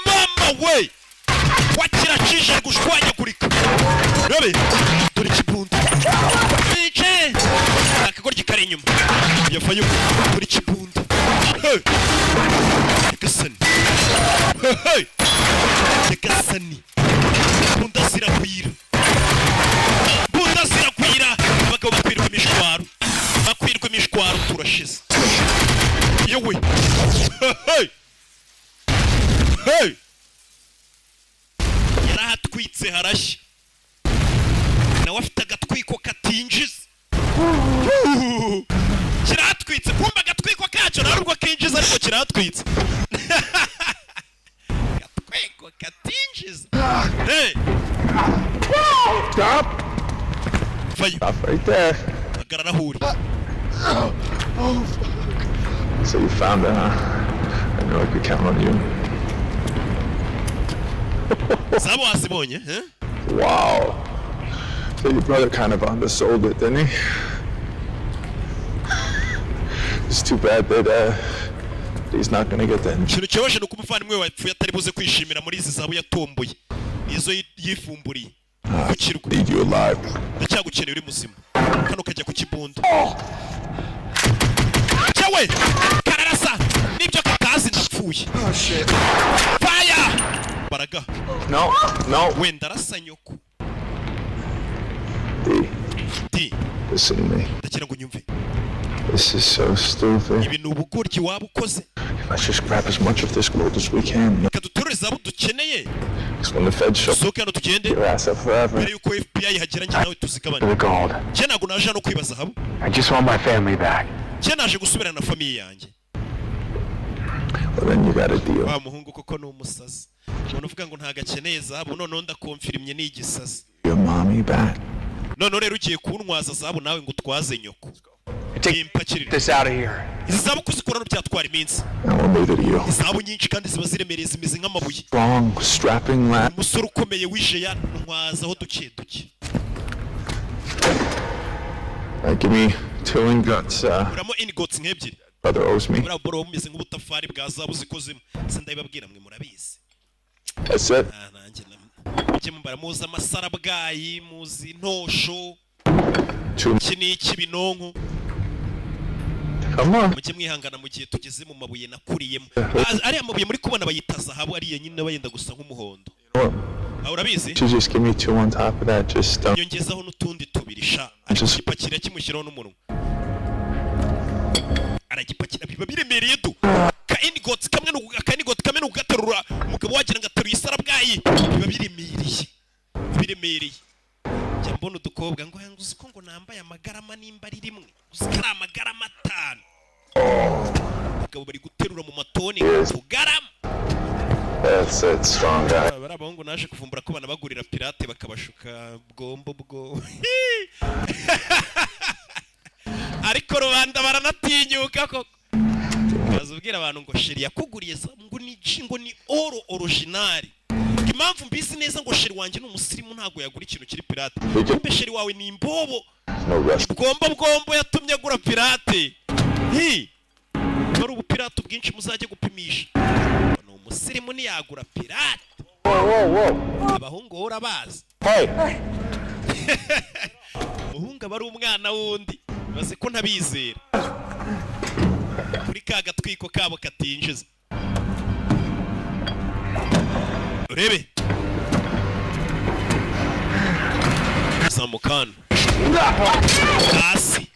Mama we. Wakiracisha gushwanyagurika. Rabe. Dore ikibondo. Ice. Akagoryi kari inyuma. Yafayo. Dore ikibondo. Gasani. Gasani. Hey! Yarahatwitse harashya. Nawe afite agatwiko katinjiza. Kiratwitse kumba agatwiko kacu narubwo kinjiza ariko kiratwitse. Gatwiko katinjiza. Hey! Stop! Stop right there. Agarara huri. So you found it, huh? I knew I could count on you. Sabo asibonye, huh? Wow. So your brother kind of undersold it, didn't he? It's too bad that he's not gonna get that. Ikintu cyobaje nuko umuvandimwe wapfuye atari buze kwishimira muri izi zabu yatomboye. Izo yifumburiye. Need you alive. Ndacyagukeneye uri muzima. Kano kajya ku kibundo. Cyawe! Kararasa! Nibyo katazi ndapfuye. Oh shit. Fire! Baraga. No. Wenda arasa nyoko. D. Listen to me. Ndagira ngo nyumve. This is so stupid. Ibi ni ubugoryi waba ukoze. Let's just grab as much of this gold as we can. Reka duterure zabu dukeneye. Because when the feds show Soke hano tugende. your ass up forever. Mbere yuko FBI hagera njye nawe tuzigabane. The gold. Je ntabwo naje hano kwiba zahabu. I just want my family back. Je naje gusubirana na famiye yanjye. Well, then you got a deal. Wa muhungu koko ni umusazi. Umuntu uvuga ngo ntago akeneye zahabu none ndakonfirimye ni igisazi. Your mommy back. None rero ugiye kuntwaza zahabu nawe ngo utwaze nyoko. Take this out of here. Izahabu kuzikurana byatwara iminsi. I won't leave it to you. Izahabu nyinshi kandi ziba ziremereye zimeze nk'amabuye. Strong, strapping lad. Umusore ukomeye wije yantwazaho duke duke. Give me 2 ingots. Uramo ingots nk'ebyiri. Brother owes me. Bura boro bumeze nk'ubutafari bwa zahabu zikozemo. Sindabibabwira mwe murabizi. That's it. Nanjye mujye mumbara muzi amasarabwayi muzi intosho. Iki ni ikibinonko. Come on. Mujye mwihangana mu gihe tugeze mu mabuye nakuriyemo. Ari amabuye muri kubona bayita zahabu ari nyine bayenda gusa nk'umuhondo. Urabizi? Just give me 2 on top of that. Just Yongezaho n'utundi tubiri sha. Agipakira kimushyiraho n'umunwa. Aragipakira biba biremereye du. Ka ingots kamwe n'ugaterura umugabo wagira ngo ateruye isarabwayi. Biba biremereye. Biremereye. Jya mbona udukobwa ngo uzi ko ngo nambaye amagarama nimba ari rimwe. Uzi ko ari amagarama 5. Abagabo bari guterura mu matoni tugarama. That's it, strong guy. Barabahungu naje kuvumbura ko banabagurira pirate bakabashuka bwombo bwo. Ariko rubanda baranatinyuka koko. Bazubwira abantu ngo sheri yakuguriye ngo ni oro original. Impamvu mbisi neza ngo sheri wanje n'umusirimu ntago yagura ikintu kiri pirate. Mbe sheri wawe ni imbobo. Bwombo yatumye agura pirate. Bari ubupirate bwinshi muzajye gupimisha. No umusirimu ni yagura pirate. Abahungu urabazi. Muhunga bari umwana wundi. Baze ko ntabizera. Kuri ka gatwiko kabo katinjiza. Urebe. Samukana. Hasi.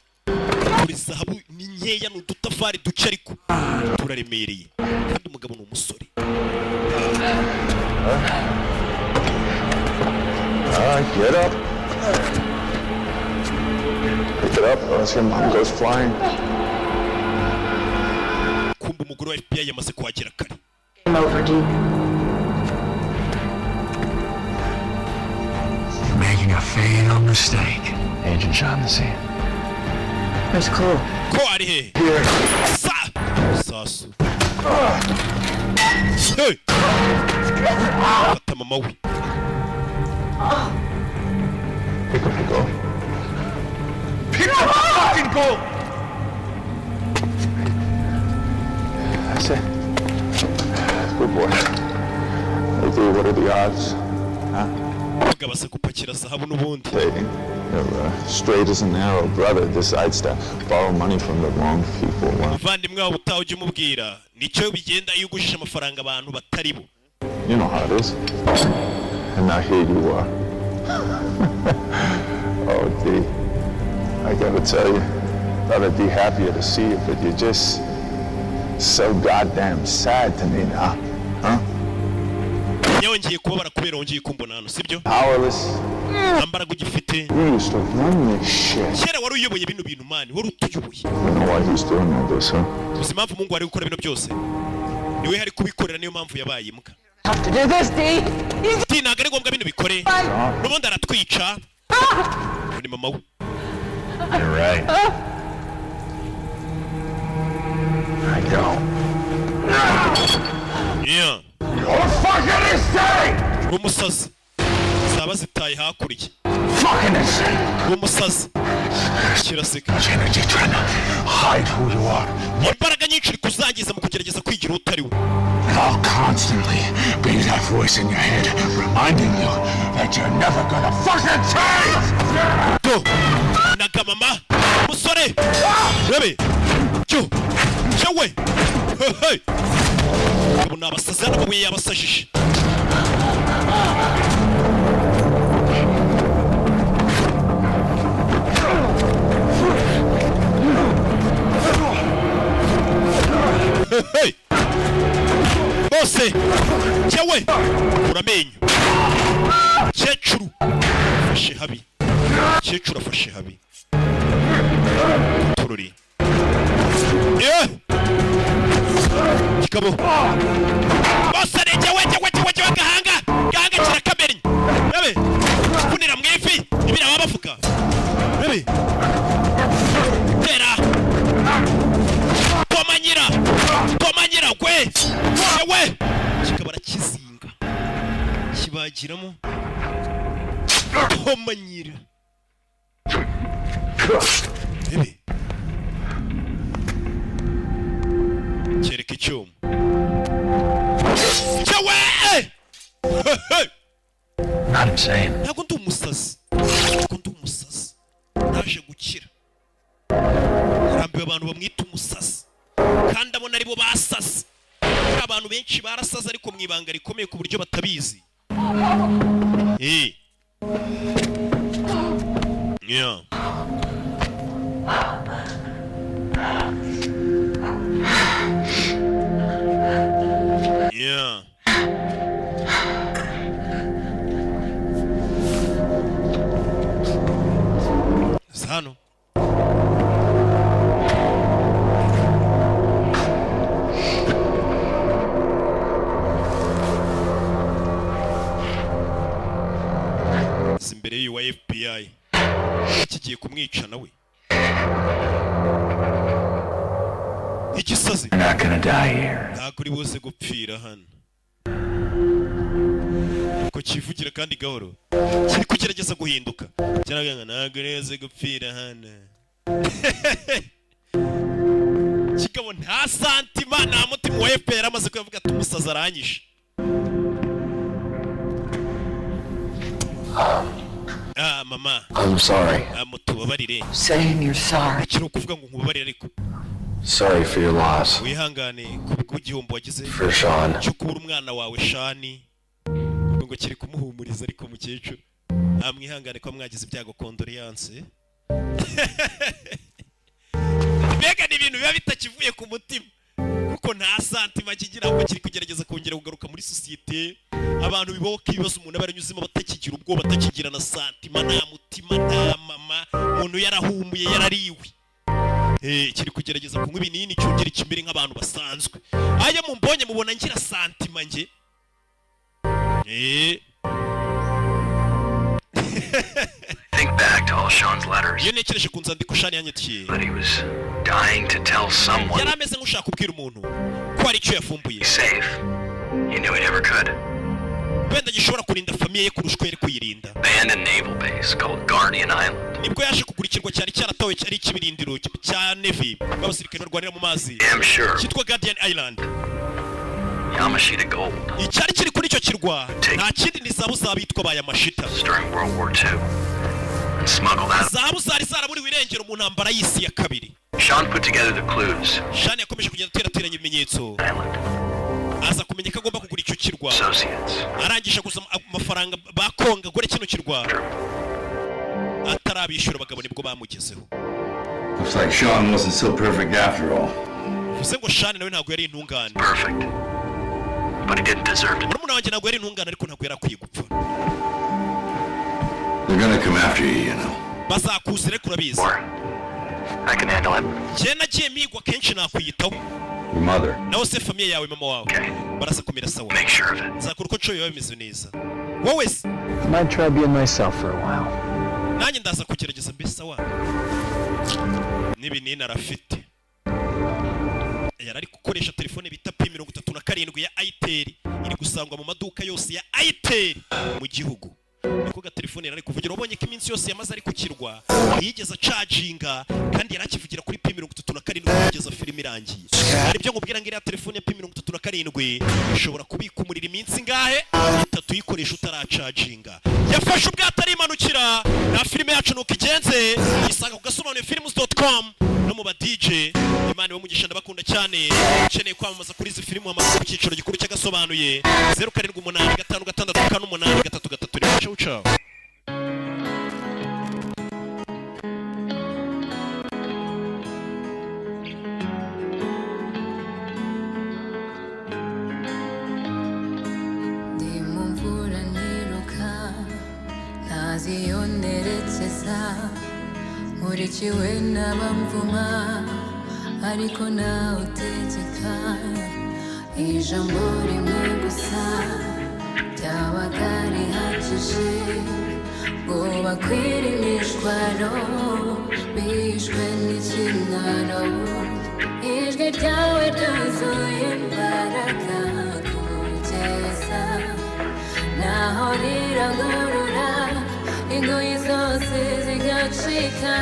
Kuri zahabu ni nkeya n'udutafari duce ariko turaremereye. Kandi umugabo ni umusore. Get up. Pick it up, or else your mom goes flying. Kumba umugore wa FBI yamaze kuhagera kare. You're making a fatal mistake. Agent John the scene. Where's Cole? Ko ari he? Sasu. Hey! Fata mama we. Pick up the gold. Pick up the fucking gold! That's it. Good boy. Hey, dude, what are the odds? Huh? Gabase gupakira zahabu n'ubundi. Your straight as an arrow brother decides to borrow money from the wrong people. Muvandimwe wawe utaha ujye umubwira nicyo bigenda iyo ugujije amafaranga abantu batari bo. You know how it is. And now here you are. Oh, D. I gotta tell you, thought I'd be happier to see you, but So goddamn sad to me now, huh? Yongeye kubabara kubera wongeye kumbona hano, sibyo? Powerless. Ambara gugifite. You used to run this shit. Kera wari uyoboye bino bintu man, wari utuyoboye. I don't know why he's doing all this, huh? Uzi impamvu Mungu ari gukora bino byose? Niwe hari kubikorera niyo mpamvu yabaye imbwa. Have to do this, D. D ntabwo ari ngombwa bino bikore. N'ubundi aratwica. Ni mama we. You're right. I go. Yeah. You're fucking insane! Umusazi. Zaba zitaye hakurya. Fucking insane! Umusazi. Kiraseka. Energy trying to hide who you are. Imbaraga nyinshi uri kuzangiza mu kugerageza kwigira utari we. I'll constantly be that voice in your head, reminding you that you're never gonna fucking change! Do! Nagamama! Musore! Rebe! Cyo! Cyawe! Hey! Ubu ni abasazi hano babuye yabasajije. Hey! Bose! Cyawe! Uramenyo! Cyecuru! Afashe habi. Cyecuru afashe habi. Tururi. Yeah! Kikabo. Bose ne cyawe gahanga! Gahanga kirakamenya! Rebe! Kunira mwifi! Ibira babavuga! Rebe! Tera! Tomanyira gwe! Yewe! Kikabara kizinga. Kibagiramo. Tomanyira. Rebe! Kereka icyuma. Cyawe! Not insane. Ntabwo ndi umusazi. Naje gukira. Urambiwe abantu bamwita umusazi. Kandi abona aribo basazi. Abantu benshi barasaza ariko mu ibanga rikomeye ku buryo batabizi. Yeah. Yeah. Hano. Imbere y'uwa FBI kigiye kumwica nawe. Igisazi. You're not gonna die here. Ntabwo uri buze gupfira hano. Ko kivugira kandi gahoro. Kiri kugerageza guhinduka. Cyaraganga ntabwo uri buze gupfira hano. Kigabo nta santima nta mutima wa FPR amaze kuvuga ati umusaza aranyishe. Mama. I'm sorry. Mutubabarire. Saying you're sorry. Kiri kuvuga ngo nkubabarire ariko. Sorry for your loss. Wihangane kubw'igihombo wagize. For Sean. Cyo kubura umwana wawe Shani. Ngo kiri kumuhumuriza ariko mukecuru. Mwihangane ko mwagize ibyago condoleance. Mbega ni ibintu biba bitakivuye ku mutima. Kuko nta santima kigira ngo kiri kugerageza kongera kugaruka muri societe. Abantu biboka ibibazo umuntu abaranyuzimo batakigira ubwo batakigira na santima nta mutima nta mama umuntu yarahumuye yarariwe. Kiri kugerageza kunywa ibinini cyongera ikimere nk'abantu basanzwe. Aya mumbonye mubona ngira santima nge. Think back to all Sean's letters. Iyo nekereje ku nzandiko Shani yanyetiye. But he was dying to tell someone. Yari ameze nk'ushaka kubwira umuntu ko ari cyo yafumbuye. Safe. He knew he never could. Wenda gishobora kurinda famiye ye kurushwa yari kuyirinda. Abandoned naval base called Guardian Island. Nibwo yaje kugurikirwa cyari cyaratawe cyari kibirindiro cya Navy b'abasirikare barwanira mu mazi. I'm sure. Cyitwa Guardian Island. Yamashita Gold. Icyari kiri kuri icyo kirwa nta kindi ni zabu zabitwa ba Yamashita. During World War II. And smuggled out. Zabu zari zaraburiwe irengero mu ntambara y'isi ya kabiri. Sean put together the clues. Sean yakomeje kugenda aterateranya ibimenyetso. Aza kumenya ko agomba kugura icyo kirwa. Arangisha gusa amafaranga bakonga gore kino kirwa. Atarabishyura abagabo nibwo bamugezeho. Looks like Sean wasn't so perfect after all. Use ngo Shani nawe ntabwo yari intungane. Perfect. But he didn't deserve it. Murumuna wanjye ntabwo yari intungane ariko ntabwo yari akwiye gupfa. They're gonna come after you, you know. Bazakuzire kurabizi. I can handle him. Je nagiye migwa kenshi nakwiyitaho. Your mother. Nawe se famille yawe mama wawe. Barasa kumira sawa. Make sure of it. Nzakora uko nshoboye bimeze neza. Wowe se? I might try being myself for a while. Nanjye ndaza kugerageza mbese sawa. N'ibinini arafite. Yari gukoresha telefone bita P37 ya Itel iri gusangwa mu maduka yose ya Itel mu gihugu. Niko ga telefone yari kuvugira ubonye ko iminsi yose yamaze ari kukirwa yigeza charginga kandi yarakivugira kuri P37 kugeza film irangiye. Hari byo ngubwira ngo iriya telefone ya P37 ishobora kubika umuriro iminsi ngahe 3 yikoresha utaracharginga. Yafashe ubwato ari imanukira na filime yacu nuko igenze isanga ku gasobanuye-films.com no mu ba DJ Imana bamugisha ndabakunda cyane ukeneye kwamamaza kuri izi filime amaze ku cyiciro gikuru cy'agasobanuye 0785638333 ciao ciao. Ndimumvura niruka ntaziyonderekeza nkurikiwe n'abamvuma ariko nawe utegeka ijambo rimwe gusa ryabaga rihagije ngo bakwire imishwaro bishwe n'ikimwaro ijwi ryawe ryuzuye imbaraga kugeza naho rirangurura ingoyi zose zigacika.